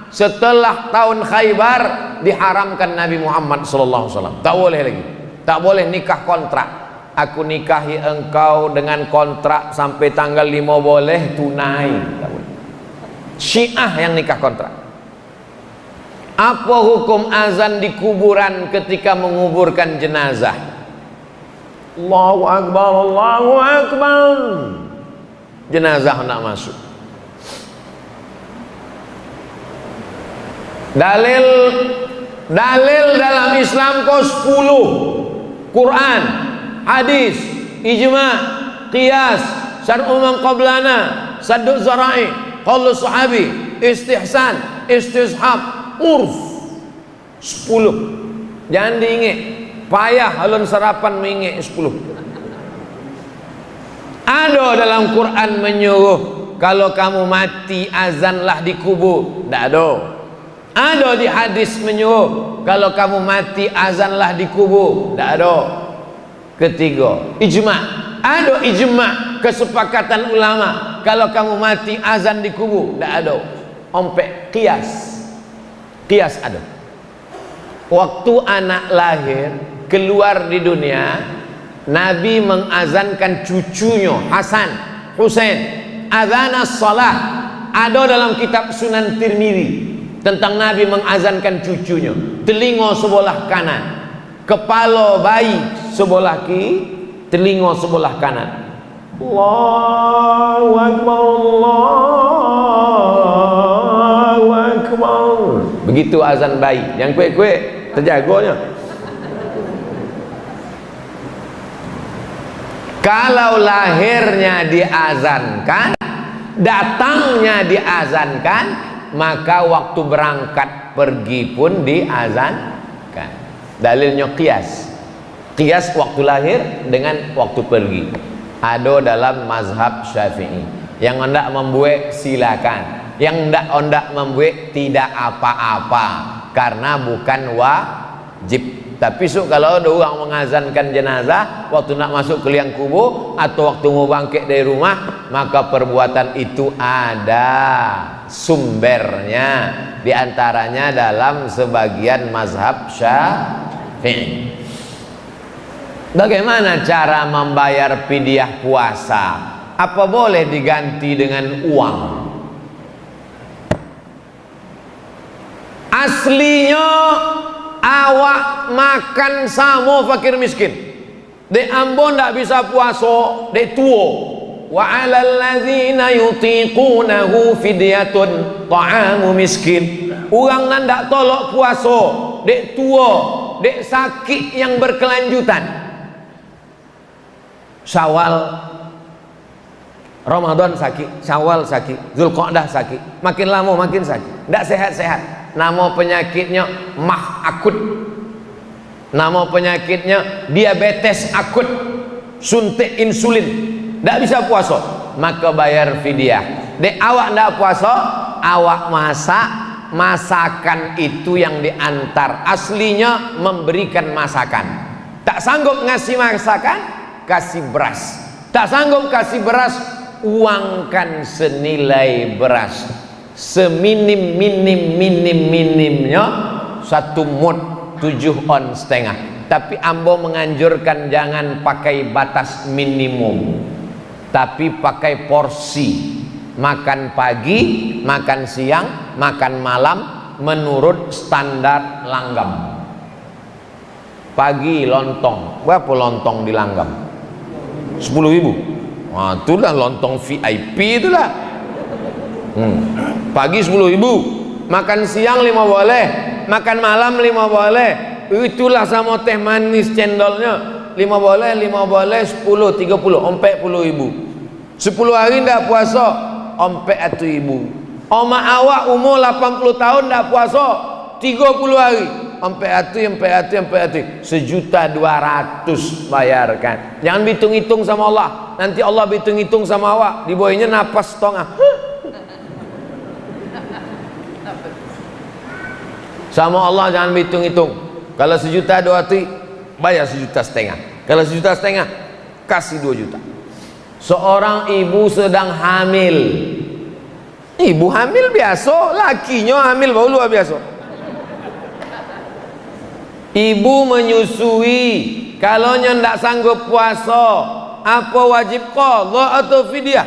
Setelah tahun Khaybar diharamkan Nabi Muhammad SAW. Tak boleh lagi, tak boleh nikah kontrak. Aku nikahi engkau dengan kontrak sampai tanggal 5 boleh, tunai. Syiah yang nikah kontrak. Apa hukum azan di kuburan ketika menguburkan jenazah? Allahu Akbar, Allahu Akbar. Jenazah nak masuk. Dalil dalam Islam kau 10. Quran, hadis, ijma', qiyas, syar'u man qablana, saddu zara'i, qaulu sahabi, istihsan, istishab, urf. 10. Jangan diingat, payah halun sarapan mengingat 10. Ada dalam Quran menyuruh kalau kamu mati azanlah di kubur. Tak ada. Ada di hadis menyuruh kalau kamu mati azanlah di kubur. Tak ada. Ketiga, ijma'. Ada ijma', kesepakatan ulama kalau kamu mati azan di kubur. Tak ada. Ompek qiyas. Qiyas ada. waktu anak lahir keluar di dunia, Nabi mengazankan cucunya Hasan, Husain, adzanas salah. Ada dalam kitab Sunan Tirmidzi tentang Nabi mengazankan cucunya, telinga sebelah kanan, kepala bayi sebelah kiri, telinga sebelah kanan. Allahu Akbar, Allahu Akbar. Begitu azan bayi. Yang kue-kue terjaganya. Kalau lahirnya diazankan, datangnya diazankan, maka waktu berangkat pergi pun diazankan. Dalilnya qiyas. Qiyas waktu lahir dengan waktu pergi. Ada dalam mazhab Syafi'i. Yang hendak membuat silakan, yang hendak membuat tidak apa-apa, karena bukan wajib. Tapi kalau ada orang mengazankan jenazah waktu nak masuk ke liang kubur atau waktu mau bangkit dari rumah, maka perbuatan itu ada sumbernya, diantaranya dalam sebagian mazhab Syafi'i. Bagaimana cara membayar fidyah puasa? Apa boleh diganti dengan uang? Aslinya awak makan sama fakir miskin. Dek Ambon tak bisa puasa, dek tua. Wa 'alal ladzina yutiqunahu fidyatun ta'amu miskin. Orang nan tak tolak puasa, dek tua, dek sakit yang berkelanjutan. Syawal, Ramadan sakit, Syawal sakit, Zulqa'dah sakit, makin lama makin sakit, tidak sehat-sehat. Nama penyakitnya mah akut, nama penyakitnya diabetes akut, suntik insulin, tidak bisa puasa, maka bayar fidyah. Dek awak tidak puasa, awak masak, masakan itu yang diantar, aslinya memberikan masakan. Tak sanggup ngasih masakan, kasih beras. Tak sanggup kasih beras, uangkan senilai beras, seminim-minimnya 1 mud 7 on setengah. Tapi ambo menganjurkan jangan pakai batas minimum, tapi pakai porsi. Makan pagi, makan siang, makan malam menurut standar langgam. Pagi lontong, berapa lontong di langgam? 10.000. Wah, itulah lontong VIP itulah. Pagi 10.000, makan siang 5 boleh, makan malam 5 boleh. Itulah sama teh manis cendolnya 5 boleh, 5 boleh, 10, 30, 40.000. 10 hari ndak puasa, 40.000. Oma awak umur 80 tahun ndak puasa, 30 hari. 1.200.000 bayarkan. Jangan hitung-hitung sama Allah. Nanti Allah hitung-hitung sama awak, di bawahnya napas setengah. Sama Allah jangan hitung-hitung. Kalau 1.200.000 bayar 1.500.000. Kalau 1.500.000 kasih 2 juta. Seorang ibu sedang hamil. Ibu hamil biasa, lakinya hamil baru luar biasa. Ibu menyusui, kalau ndak sanggup puasa, apa wajib qadha atau fidyah?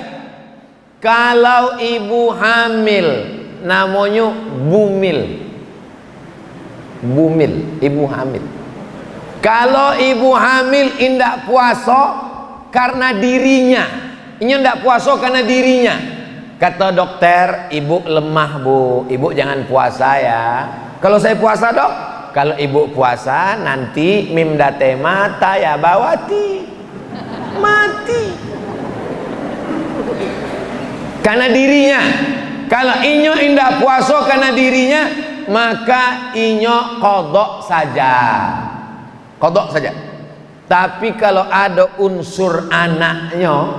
Kalau ibu hamil, namanya bumil. Bumil, ibu hamil. Kalau ibu hamil indak puasa karena dirinya, ini ndak puasa karena dirinya. Kata dokter, ibu lemah bu, ibu jangan puasa ya. Kalau saya puasa dok, kalau ibu puasa nanti mimdate mata ya bawati mati karena dirinya. Kalau inyo indah puasa karena dirinya, maka inyo kodok saja, kodok saja. Tapi kalau ada unsur anaknya,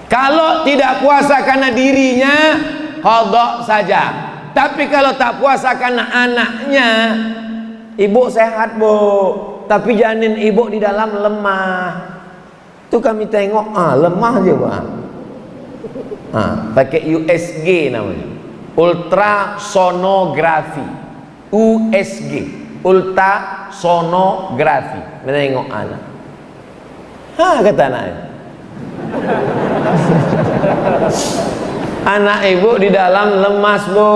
kalau tidak puasa karena dirinya, kodok saja. Tapi kalau tak puasa karena anaknya, ibu sehat bu, tapi janin ibu di dalam lemah. Itu kami tengok, lemah aja bu. Pakai USG namanya, ultrasonografi. USG, ultrasonografi, menengok anak. Kata anaknya. Anak ibu di dalam lemas, Bu.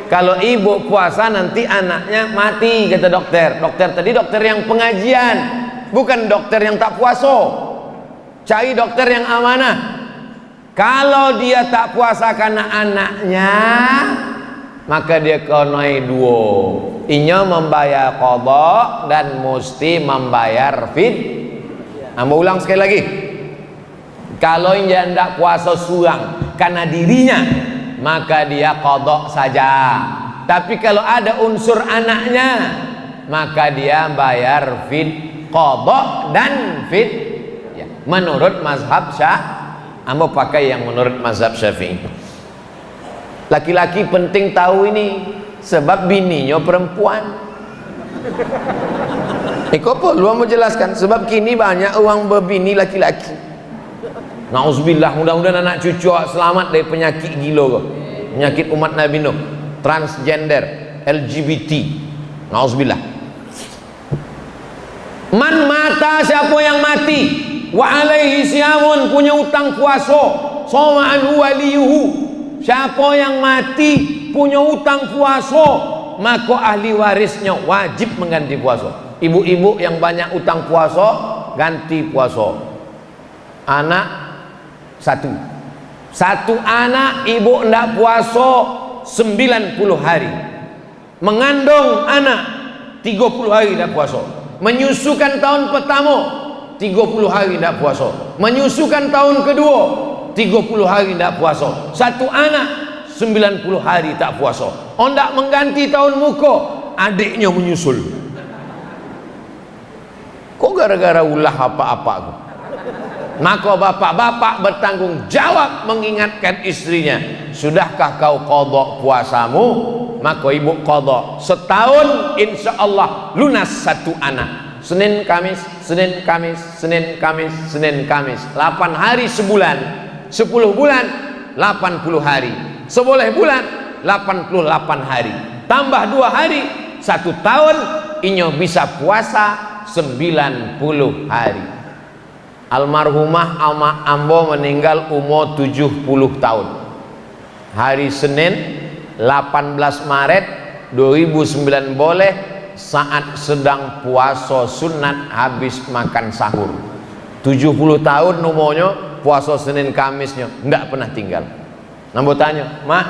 Kalau ibu puasa nanti anaknya mati, kata dokter. Dokter tadi dokter yang pengajian, bukan dokter yang tak puasa. Cari dokter yang amanah. Kalau dia tak puasa karena anaknya, maka dia konoi duo. Inya membayar qadha dan mesti membayar Ambo ulang sekali lagi. Kalau dia tidak puasa surang karena dirinya, maka dia qadha saja. Tapi kalau ada unsur anaknya, maka dia bayar qadha dan ya. Menurut mazhab Ambo pakai yang menurut mazhab Syafi'i. Laki-laki penting tahu ini, sebab bininya perempuan. Kok lu mau jelaskan? Sebab kini banyak orang berbini laki-laki. Nauzubillah, mudah-mudahan anak cucu selamat dari penyakit gila, penyakit umat Nabi Nuh, transgender, LGBT. Nauzubillah. Man mata, siapa yang mati, wa alaihi siyamun, punya utang puasa, soma anhu waliyuhu, siapa yang mati punya utang puasa, maka ahli warisnya wajib mengganti puasa. Ibu-ibu yang banyak utang puasa, ganti puasa. Anak satu anak ibu hendak puasa 90 hari, mengandung anak 30 hari hendak puasa, menyusukan tahun pertama 30 hari hendak puasa, menyusukan tahun kedua 30 hari hendak puasa. Satu anak 90 hari tak puasa. Hendak mengganti tahun muka, adiknya menyusul. Kok gara-gara ulah apa-apa aku? Maka bapak-bapak bertanggung jawab mengingatkan istrinya, sudahkah kau qadha puasamu? Maka ibu qadha setahun, insya Allah lunas satu anak. Senin Kamis, Senin Kamis, Senin Kamis, Senin Kamis, 8 hari sebulan, 10 bulan 80 hari, 11 bulan 88 hari, tambah 2 hari, 1 tahun inyo bisa puasa 90 hari. Almarhumah Ambo meninggal umur 70 tahun. Hari Senin 18 Maret 2009 boleh, saat sedang puasa sunat habis makan sahur. 70 tahun umurnya, puasa Senin Kamisnya enggak pernah tinggal. Ambo tanya, "Mak,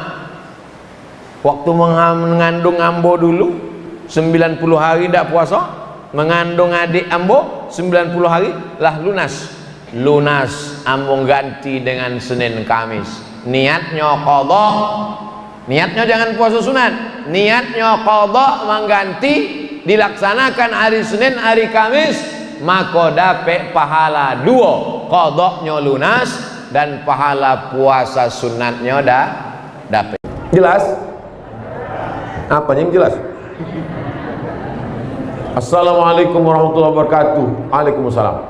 waktu mengandung Ambo dulu 90 hari enggak puasa? Mengandung adik Ambo 90 hari lah lunas Ambo ganti dengan Senin Kamis. Niatnya qadha, niatnya jangan puasa sunat, niatnya qadha mengganti, dilaksanakan hari Senin hari Kamis, maka dapat pahala 2, qadhanya lunas dan pahala puasa sunatnya dapat. Jelas? Apa yang jelas? Assalamualaikum warahmatullahi wabarakatuh. Waalaikumsalam.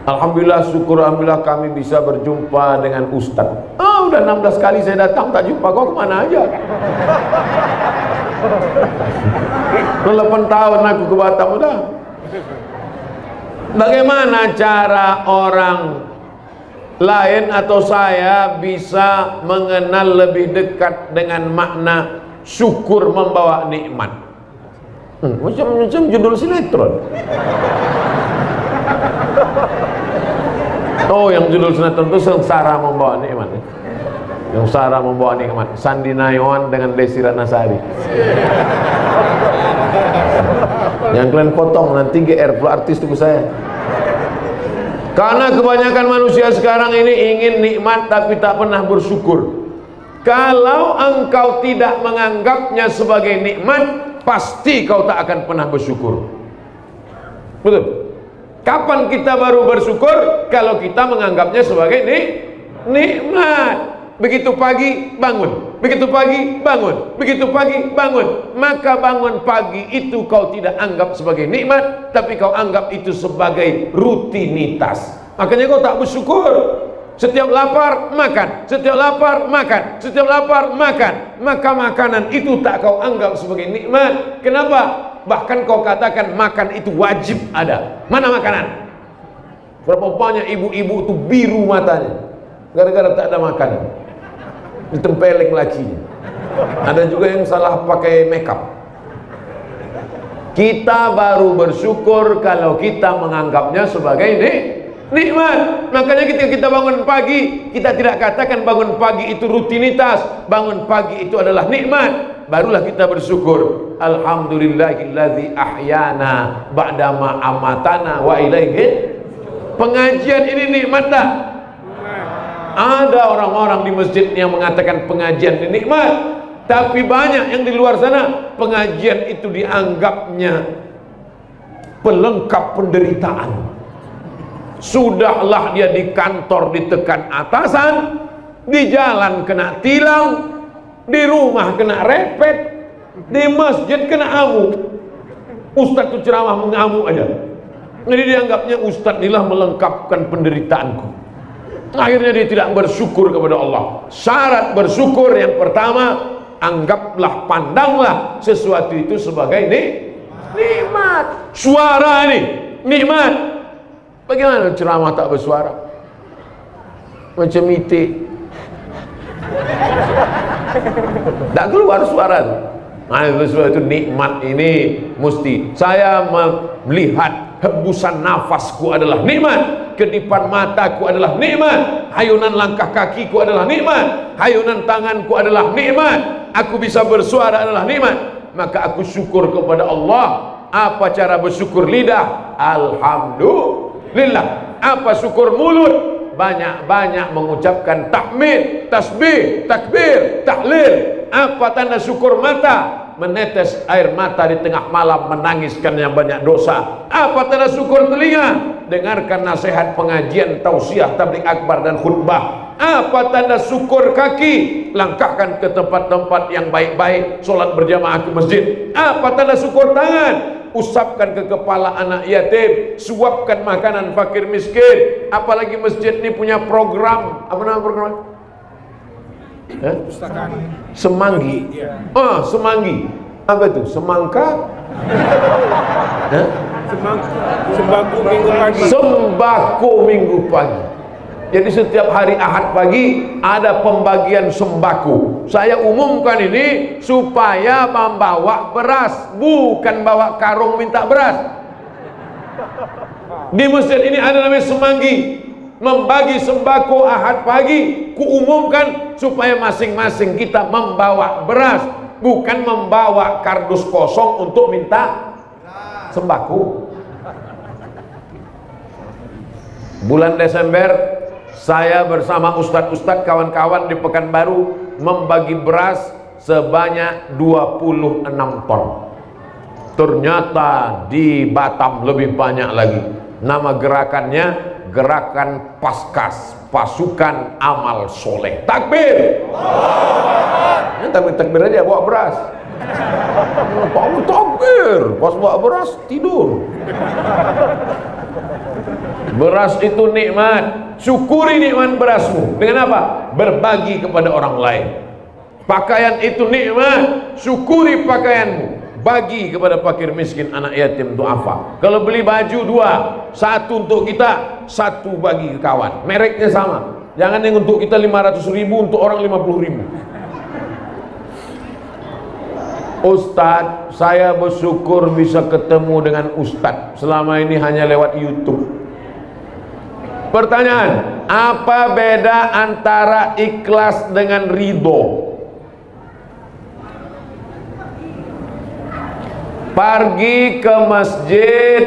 Alhamdulillah, syukur alhamdulillah kami bisa berjumpa dengan Ustadz. Udah 16 kali saya datang tak jumpa, kau kemana aja? 8 tahun aku ke Batam udah. Bagaimana cara orang lain atau saya bisa mengenal lebih dekat dengan makna syukur membawa nikmat? Macam judul sinetron. Oh, yang judul sinetron itu Sengsara Membawa Nikmat. Yang Sengsara Membawa Nikmat, Sandi Nayawan dengan Desi Ratnasari. Yang kalian potong nanti GR pula artis tubuh saya. Karena kebanyakan manusia sekarang ini ingin nikmat tapi tak pernah bersyukur. Kalau engkau tidak menganggapnya sebagai nikmat, pasti kau tak akan pernah bersyukur. Betul? Kapan kita baru bersyukur? Kalau kita menganggapnya sebagai nikmat. Begitu pagi bangun, begitu pagi bangun, begitu pagi bangun, maka bangun pagi itu kau tidak anggap sebagai nikmat, tapi kau anggap itu sebagai rutinitas. Makanya kau tak bersyukur. Setiap lapar makan, setiap lapar makan, setiap lapar makan. Maka makanan itu tak kau anggap sebagai nikmat. Kenapa? Bahkan kau katakan makan itu wajib ada. Mana makanan? Berapa banyak ibu-ibu itu biru matanya gara-gara tak ada makanan, ditempeleng lakinya. Ada juga yang salah pakai makeup. Kita baru bersyukur kalau kita menganggapnya sebagai nikmat. Makanya ketika kita bangun pagi, kita tidak katakan bangun pagi itu rutinitas. Bangun pagi itu adalah nikmat. Barulah kita bersyukur. Alhamdulillahilladzi ahyana ba'dama amatana wa ilaihi. Pengajian ini nikmat tak? Ada orang-orang di masjid yang mengatakan pengajian ini nikmat, tapi banyak yang di luar sana pengajian itu dianggapnya pelengkap penderitaan. Sudahlah dia di kantor ditekan atasan, di jalan kena tilang, di rumah kena repet, di masjid kena amuk. Ustadz itu ceramah mengamuk aja. Jadi dianggapnya ustadz inilah melengkapkan penderitaanku. Akhirnya dia tidak bersyukur kepada Allah. Syarat bersyukur yang pertama, anggaplah, pandanglah sesuatu itu sebagai nikmat. Suara ini nikmat. Bagaimana ceramah tak bersuara? Macam itik, tak keluar suara itu. Nah, itu nikmat. Ini mesti saya melihat hembusan nafasku adalah nikmat, kedipan mataku adalah nikmat, hayunan langkah kakiku adalah nikmat, hayunan tanganku adalah nikmat, aku bisa bersuara adalah nikmat. Maka aku syukur kepada Allah. Apa cara bersyukur lidah? Alhamdulillah. Apa syukur mulut? Banyak-banyak mengucapkan tahmid, tasbih, takbir, tahlil. Apa tanda syukur mata? Menetes air mata di tengah malam menangis karena banyak dosa. Apa tanda syukur telinga? Dengarkan nasihat pengajian, tausiah, tabligh akbar dan khutbah. Apa tanda syukur kaki? Langkahkan ke tempat-tempat yang baik-baik, sholat berjamaah ke masjid. Apa tanda syukur tangan? Usapkan ke kepala anak yatim, suapkan makanan fakir miskin. Apalagi masjid ini punya program, apa nama program? Semanggi. Semanggi. Apa itu? Semangka? Sembako minggu pagi. Sembako minggu pagi. Jadi setiap hari Ahad pagi ada pembagian sembako. Saya umumkan ini supaya membawa beras, bukan bawa karung minta beras. Di masjid ini ada namanya semanggi, membagi sembako Ahad pagi. Kuumumkan supaya masing-masing kita membawa beras, bukan membawa kardus kosong untuk minta sembako. Bulan Desember saya bersama ustadz-ustadz kawan-kawan di Pekanbaru membagi beras sebanyak 26 ton. Ternyata di Batam lebih banyak lagi. Nama gerakannya Gerakan Paskas, Pasukan Amal Soleh. Takbir! Takbir aja bawa beras. Takbir, pas bawa beras tidur. Beras itu nikmat. Syukuri nikmat berasmu. Dengan apa? Berbagi kepada orang lain. Pakaian itu nikmat. Syukuri pakaianmu. Bagi kepada fakir miskin, anak yatim, duafa. Kalau beli baju 2, 1 untuk kita, 1 bagi ke kawan. Mereknya sama. Jangan yang untuk kita 500.000, untuk orang 50.000. Ustadz, saya bersyukur bisa ketemu dengan Ustadz. Selama ini hanya lewat YouTube. Pertanyaan, apa beda antara ikhlas dengan ridho? Pergi ke masjid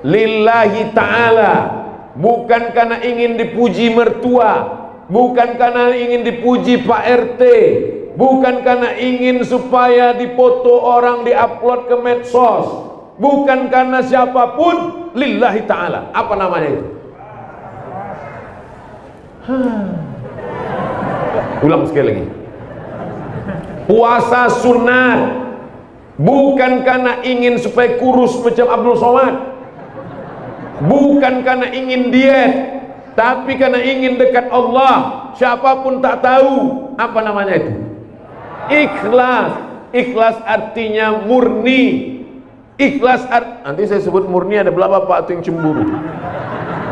lillahi ta'ala, bukan karena ingin dipuji mertua, bukan karena ingin dipuji Pak RT, bukan karena ingin supaya dipoto orang, diupload ke medsos, bukan karena siapapun, lillahi ta'ala. Apa namanya itu? Ulang sekali lagi. Puasa sunat, bukan karena ingin supaya kurus macam Abdul Somad, bukan karena ingin diet, Tapi karena ingin dekat Allah, siapapun tak tahu apa namanya itu. Ikhlas. Ikhlas artinya murni. Ikhlas nanti saya sebut murni, ada belah bapak itu yang cemburu.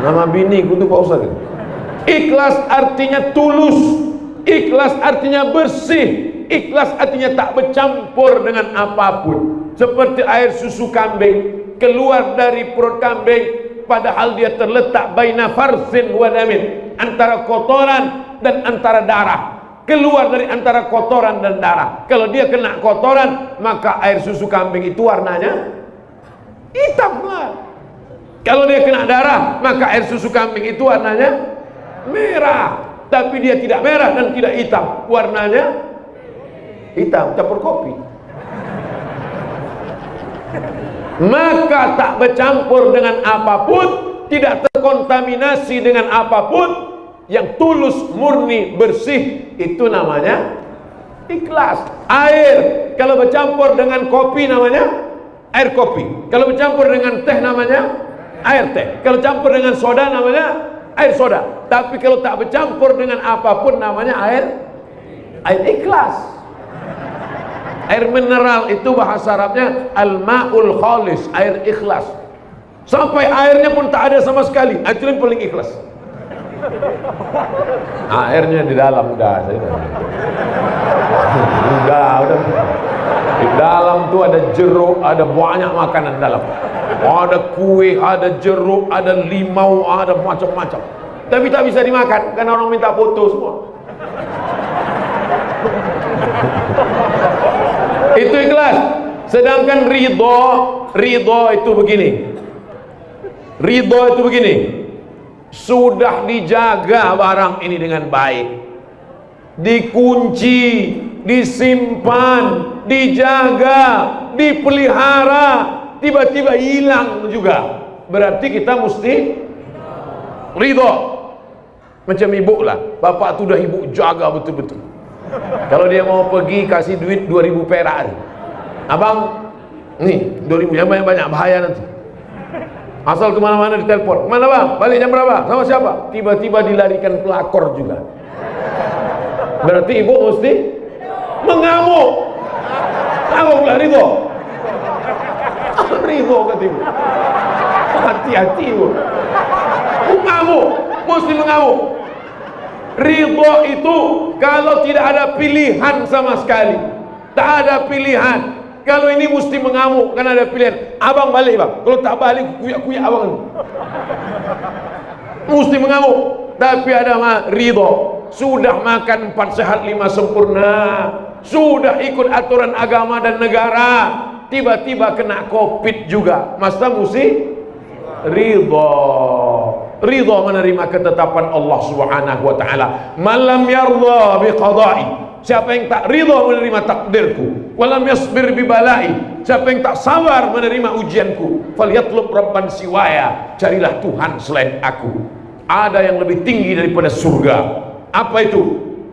Nama bini ku tuh Pak Ustaz. Ikhlas artinya tulus. Ikhlas artinya bersih. Ikhlas artinya tak bercampur dengan apapun. Seperti air susu kambing keluar dari perut kambing, padahal dia terletak baina farsin wa damin, antara kotoran dan antara darah. Keluar dari antara kotoran dan darah. Kalau dia kena kotoran, maka air susu kambing itu warnanya hitam lah. Kalau dia kena darah, maka air susu kambing itu warnanya merah. Tapi dia tidak merah dan tidak hitam, warnanya hitam, campur kopi. Maka tak bercampur dengan apapun, tidak terkontaminasi dengan apapun, yang tulus, murni, bersih, itu namanya ikhlas. Air kalau bercampur dengan kopi namanya air kopi. Kalau bercampur dengan teh namanya air teh. Kalau campur dengan soda namanya air soda. Tapi kalau tak bercampur dengan apapun namanya air ikhlas. Air mineral itu bahasa Arabnya al-ma'ul khalis, air ikhlas. Sampai airnya pun tak ada sama sekali, itu yang paling ikhlas. Airnya di dalam udah. Di dalam tuh ada jeruk, ada banyak makanan dalam. Ada kue, ada jeruk, ada limau, ada macam-macam. Tapi tak bisa dimakan karena orang minta foto semua. Itu ikhlas. Sedangkan ridho itu begini. Ridho itu begini. Sudah dijaga barang ini dengan baik, dikunci, disimpan, dijaga, dipelihara, tiba-tiba hilang juga, berarti kita mesti ridho. Macam ibu lah, bapak tu dah ibu jaga betul-betul. Kalau dia mau pergi kasih duit 2000 perak, abang nih 2000 yang banyak-banyak, bahaya nanti. Asal kemana-mana ditelepon, mana bang, balik jam berapa, sama siapa, tiba-tiba dilarikan pelakor juga. Berarti ibu mesti mengamuk. Apa pula ridho? Ridho kata ibu. Hati-hati ibu. Mengamuk, mesti mengamuk. Ridho itu kalau tidak ada pilihan sama sekali, tak ada pilihan. Kalau ini mesti mengamuk karena ada pilihan. Abang balik bang, kalau tak balik kuyak-kuyak abang. Mesti mengamuk. Tapi ada ridho. Sudah makan 4 sehat 5 sempurna, sudah ikut aturan agama dan negara, tiba-tiba kena COVID juga, masa mesti ridho. Ridho menerima ketetapan Allah Subhanahu wa taala. Malam yardha biqada'i, siapa yang tak ridho menerima takdirku, walam yasbir bibalai, siapa yang tak sabar menerima ujianku, falyatlub rabban siwaya, carilah Tuhan selain aku. Ada yang lebih tinggi daripada surga. Apa itu?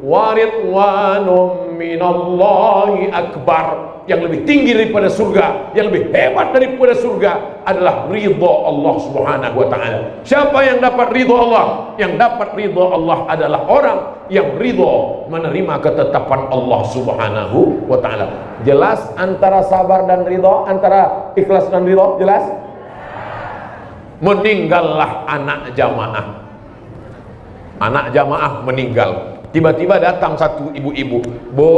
Waridwanum minallahi akbar. Yang lebih tinggi daripada surga, yang lebih hebat daripada surga adalah ridha Allah Subhanahu wa taala. Siapa yang dapat ridha Allah? Yang dapat ridha Allah adalah orang yang ridha menerima ketetapan Allah Subhanahu wa taala. Jelas antara sabar dan ridha, antara ikhlas dan ridha, jelas? Meninggallah anak jamaah. Anak jamaah meninggal. Tiba-tiba datang satu ibu-ibu, "Bu,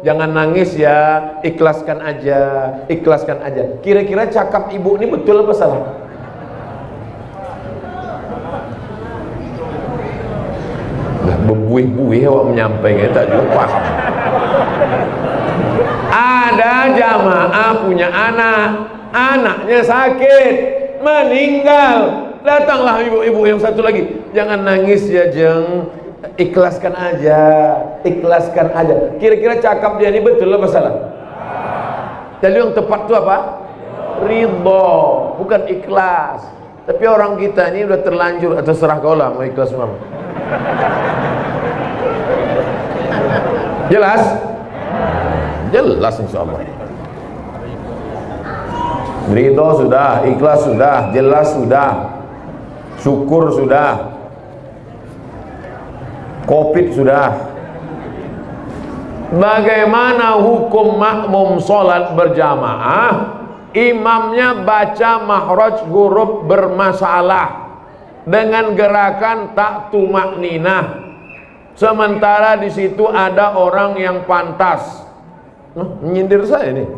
jangan nangis ya, ikhlaskan aja, ikhlaskan aja." Kira-kira cakap ibu ini betul apa salah? Berbuih-buih awak menyampaikan, tak juga paham. Ada jamaah punya anak, anaknya sakit, meninggal. Datanglah ibu-ibu yang satu lagi, "Jangan nangis ya Jeng, ikhlaskan aja, ikhlaskan aja." Kira-kira cakap dia ini betul apa salah? Jadi yang tepat itu apa? Ridho, bukan ikhlas. Tapi orang kita ini udah terlanjur, atau serah kau lah mau ikhlas semua. Jelas? Jelas insyaallah. Ridho sudah, ikhlas sudah, jelas sudah, syukur sudah. Covid sudah. Bagaimana hukum makmum sholat berjamaah? Imamnya baca makhraj huruf bermasalah dengan gerakan tak tumakninah, sementara di situ ada orang yang pantas. Menyindir saya nih.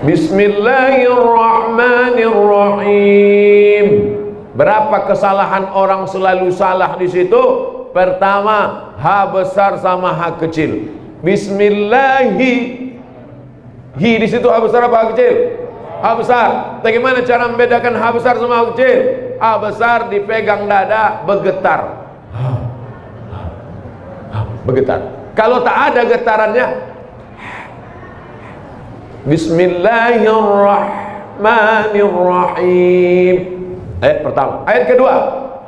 Bismillahirrahmanirrahim. Berapa kesalahan orang selalu salah di situ? Pertama, H besar sama H kecil. Bismillahi. Hi di situ H besar apa H kecil? H besar. Bagaimana cara membedakan H besar sama H kecil? H besar dipegang dada, bergetar. Bergetar. Kalau tak ada getarannya, Bismillahirrahmanirrahim. Ayat pertama. Ayat kedua,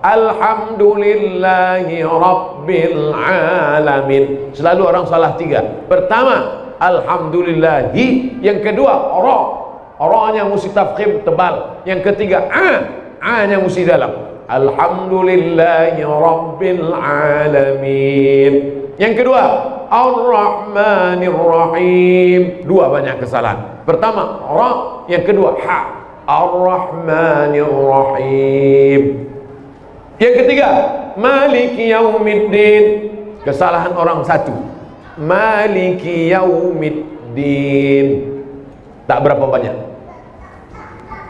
Alhamdulillahi Rabbil Alamin. Selalu orang salah tiga. Pertama, Alhamdulillahi. Yang kedua, Ra-nya mesti tafkhim tebal. Yang ketiga, A-nya mesti dalam. Alhamdulillahi Rabbil Alamin. Yang kedua, Ar-Rahmanir-Rahim. Dua banyak kesalahan. Pertama, Ra. Yang kedua, Ha. Ar-Rahmanir-Rahim. Yang ketiga, Maliki Yaumiddin. Kesalahan orang satu. Maliki Yaumiddin. Tak berapa banyak.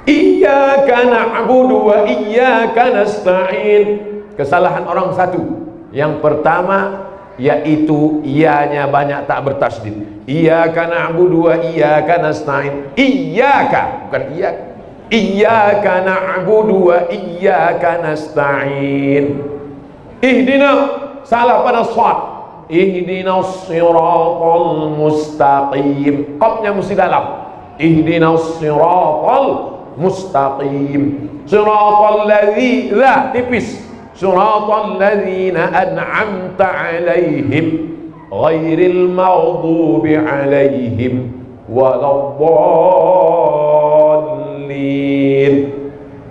Iyyaka na'budu wa iyyaka nasta'in. Kesalahan orang satu. Yang pertama, yaitu ianya banyak tak bertasydid. Iyyaka na'budu wa iyyaka nasta'in. Iyyaka, bukan iyyaka. Iyyaka na'budu wa iyyaka nasta'in. Ihdina, salah pada shad. Ihdinas siratal mustaqim. Qafnya mesti dalam. Ihdinas siratal mustaqim. Siratal ladzi, la tipis. Siratal ladzina an'amta 'alaihim ghairil maghdubi 'alaihim waladdallin.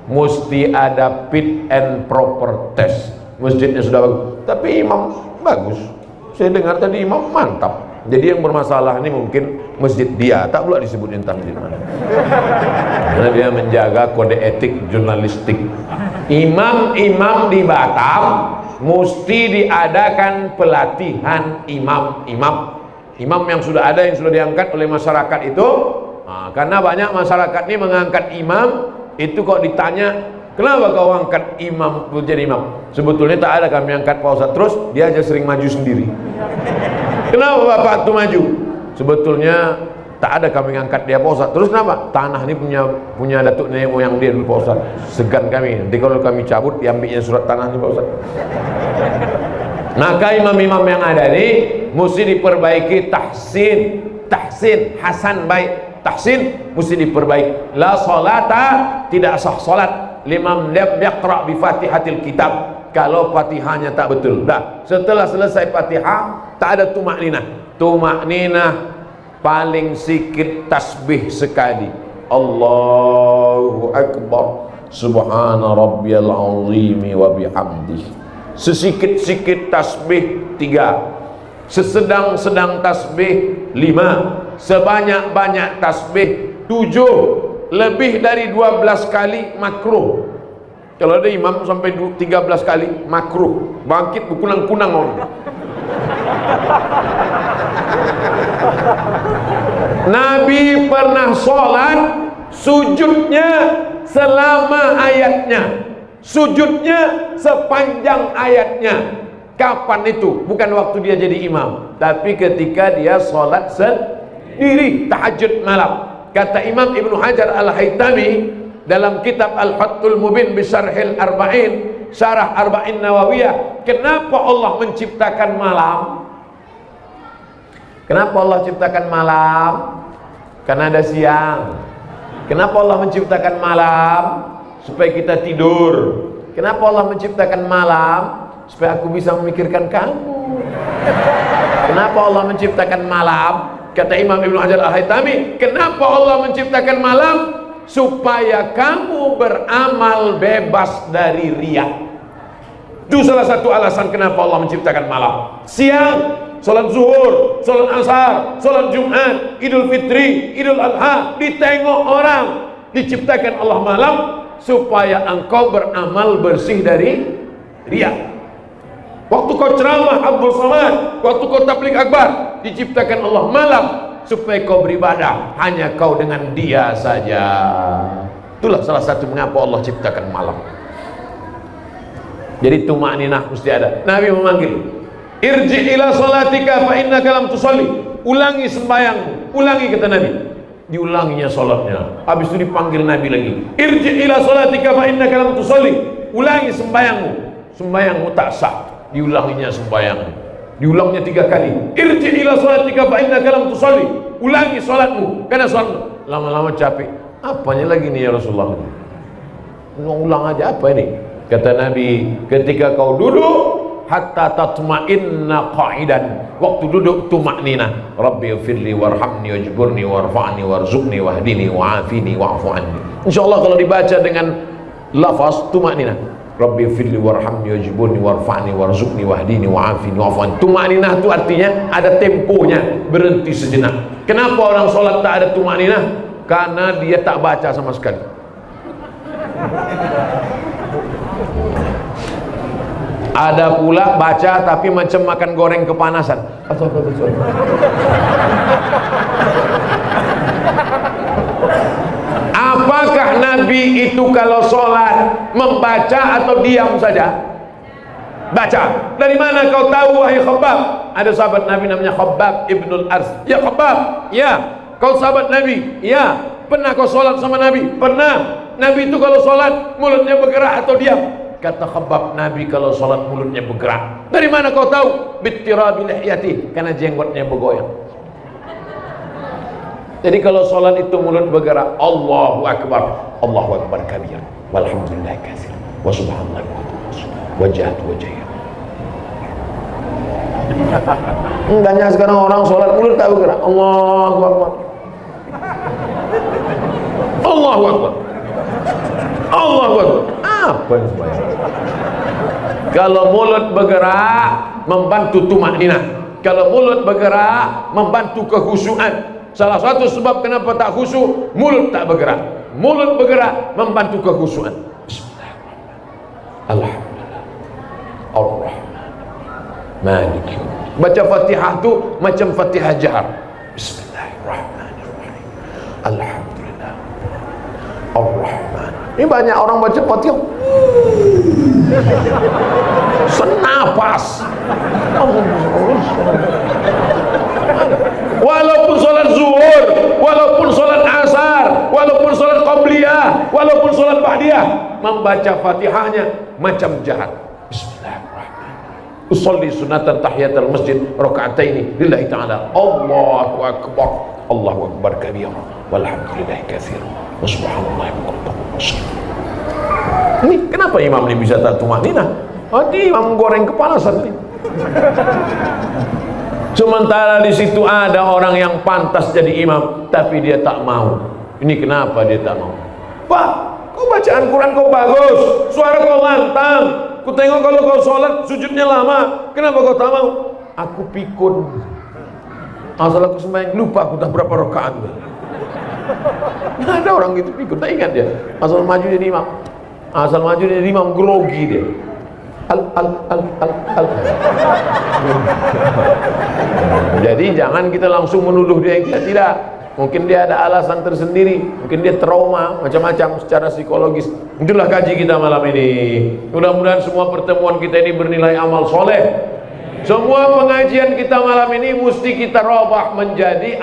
Mesti ada fit and proper test. Masjidnya sudah bagus, tapi imam bagus. Saya dengar tadi imam mantap. Jadi yang bermasalah ini mungkin masjid dia, tak pula disebut entah masjid mana. Karena dia menjaga kode etik jurnalistik. Imam-imam di Batam mesti diadakan pelatihan imam yang sudah ada, yang sudah diangkat oleh masyarakat itu. Karena banyak masyarakat ini mengangkat imam itu, kok ditanya kenapa kau angkat imam jadi imam, sebetulnya tak ada kami angkat Pak Ustaz, terus dia aja sering maju sendiri. Kenapa bapak tuh maju? Sebetulnya tak ada kami ngangkat dia Pak Ustaz. Terus kenapa? Tanah ini punya datuk nenek moyang dia dulu Pak Ustaz. Segan kami. Nanti kalau kami cabut diambilnya surat tanah ini Pak Ustaz. Maka imam-imam yang ada ini mesti diperbaiki tahsin, hasan baik. Tahsin mesti diperbaiki. La salata, tidak sah salat liman lam yaqra bi Fatihatil kitab. Kalau Fatihahnya tak betul. Dah, setelah selesai Fatihah tak ada tumakninah. Tumakninah paling sikit tasbih sekali. Allahu Akbar. Subhana rabbiyal azimi wa bihamdih. Sesikit-sikit tasbih 3. Sesedang-sedang tasbih 5. Sebanyak-banyak tasbih 7. Lebih dari 12 kali makruh. Kalau ada imam sampai 13 kali makruh. Bangkit berkunang-kunang orang. Nabi pernah sholat sujudnya selama ayatnya, sujudnya sepanjang ayatnya. Kapan itu? Bukan waktu dia jadi imam, tapi ketika dia sholat sendiri tahajud malam. Kata Imam Ibnu Hajar Al-Haytami dalam kitab Al-Fathul Mubin Bisyarhil Arba'in, Syarah Arba'in Nawawiyah, kenapa Allah menciptakan malam? Kenapa Allah ciptakan malam? Karena ada siang. Kenapa Allah menciptakan malam? Supaya kita tidur. Kenapa Allah menciptakan malam? Supaya aku bisa memikirkan kamu. Kenapa Allah menciptakan malam? Kata Imam Ibnu Hajar Al-Haytami, kenapa Allah menciptakan malam? supaya kamu beramal bebas dari riya. Itu salah satu alasan kenapa Allah menciptakan malam. Siang salat zuhur, salat asar, salat Jumat, Idul Fitri, Idul Adha, ditengok orang. Diciptakan Allah malam supaya engkau beramal bersih dari riya. Waktu kau ceramah Abdul Somad, waktu kau tabligh akbar, diciptakan Allah malam supaya kau beribadah hanya kau dengan Dia saja. Itulah salah satu mengapa Allah ciptakan malam. Jadi tumakninah mesti ada. Nabi memanggil, irji ila salatika fa innaka lam tusalli. Ulangi sembahyangmu, ulangi kata Nabi. Diulanginya salatnya. Habis itu dipanggil Nabi lagi, irji ila salatika fa innaka lam tusalli. Ulangi sembahyangmu, sembahyangmu tak sah. Diulanginya sembahyang, diulangnya 3 kali. Irji ila salatika fa innaka lam tusalli. Ulangi salatmu karena salatmu. Lama-lama capek. Apanya lagi nih ya Rasulullah? Ulang aja apa ini? Kata Nabi, ketika kau duduk hatta tatma'inna qa'idan. Waktu duduk tumaknina. Rabbi ighfirli warhamni wajburni warfa'ni warzuqni wahdini wa'afini wa'fu anni. Insyaallah kalau dibaca dengan lafaz tumaknina, Rabbi firli warhamni wajibuni warfa'ni warzuqni wahdini wa'afini wa'afani. Tumakninah itu artinya ada temponya, berhenti sejenak. Kenapa orang sholat tak ada tumakninah? Karena dia tak baca sama sekali. Ada pula baca tapi macam makan goreng kepanasan. Apakah Nabi itu kalau sholat membaca atau diam saja? Baca. Dari mana kau tahu wahai Khabbab? Ada sahabat Nabi namanya Khabbab ibnul Ars. Ya Khabbab, ya. Kau sahabat Nabi? Ya. Pernah kau sholat sama Nabi? Pernah. Nabi itu kalau sholat mulutnya bergerak atau diam? Kata Khabbab, Nabi kalau sholat mulutnya bergerak. Dari mana kau tahu? Bittirabi lihyati, karena jenggotnya bergoyang. Jadi kalau sholat itu mulut bergerak, Allahu Akbar, Allahu Akbar kabir, walhamdulillah katsir, wa subhanallah wajhat wajhaya. Banyak sekarang orang sholat mulut tak bergerak. Allahu Akbar, Allahu Akbar, Allahu Akbar. Apa yang sebenarnya? Kalau mulut bergerak membantu tumakninah. Kalau mulut bergerak membantu kekhusyuan. Salah satu sebab kenapa tak khusyuk, mulut tak bergerak. Mulut bergerak membantu kekhusyuan. Bismillahirrahmanirrahim. Alhamdulillah. Ar-Rahman. Malik. Baca Fatihah tu macam Fatihah jahar. Bismillahirrahmanirrahim. Alhamdulillah. Ar-Rahman. Ini banyak orang baca Fatihah senapas. Walaupun sholat zuhur, walaupun sholat asar, walaupun sholat qabliyah, walaupun sholat ba'diyah, membaca Fatihahnya macam jahar. Bismillahirrahmanirrahim. Usolli sunatan tahiyatul masjid raka'ataini lillahi ta'ala. Allahu Akbar, Allahu Akbar kabira, walhamdulillahi katsira, wa subhanallahi bukratan wa asila. Ini kenapa imam ini bisa tak tumakninah? Ini imam goreng kepanasan nih. Sementara di situ ada orang yang pantas jadi imam, tapi dia tak mau. Ini kenapa dia tak mau? Pak, kau bacaan Quran kau bagus, suara kau lantang. Ku tengok kalau kau sholat sujudnya lama. Kenapa kau tak mau? Aku pikun. Asal aku sembahyang lupa aku dah berapa rakaat. Nah, ada orang gitu pikun, tak ingat dia. Asal maju jadi imam. Asal maju jadi imam grogi dia. Jadi jangan kita langsung menuduh dia yang tidak. Mungkin dia ada alasan tersendiri, mungkin dia trauma macam-macam secara psikologis. Itulah kaji kita malam ini. Mudah-mudahan semua pertemuan kita ini bernilai amal soleh. Semua pengajian kita malam ini mesti kita robah menjadi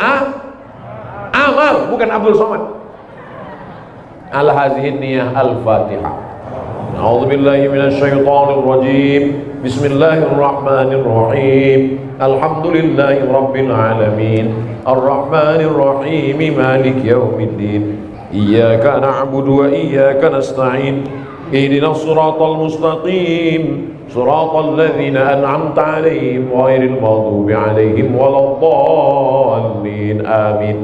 amal, bukan Abdul Somad. Al-hazihin niyah al-Fatihah. أعوذ بالله من الشيطان الرجيم بسم الله الرحمن الرحيم الحمد لله رب العالمين الرحمن الرحيم مالك يوم الدين إياك نعبد وإياك نستعين اهدنا الصراط المستقيم صراط الذين أنعمت عليهم غير المغضوب عليهم ولا الضالين آمين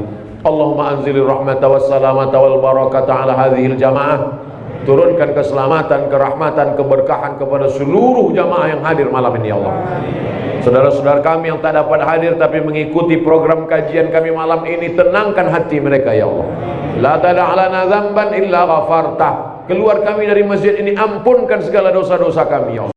Allahumma anzilir rahmata wassalamata wal barakata ala hadhil jamaah. Turunkan keselamatan, kerahmatan, keberkahan kepada seluruh jamaah yang hadir malam ini ya Allah. Saudara-saudara kami yang tak dapat hadir tapi mengikuti program kajian kami malam ini, tenangkan hati mereka ya Allah. La tada'lana dzamban illa ghafartah. Keluar kami dari masjid ini, ampunkan segala dosa-dosa kami ya Allah.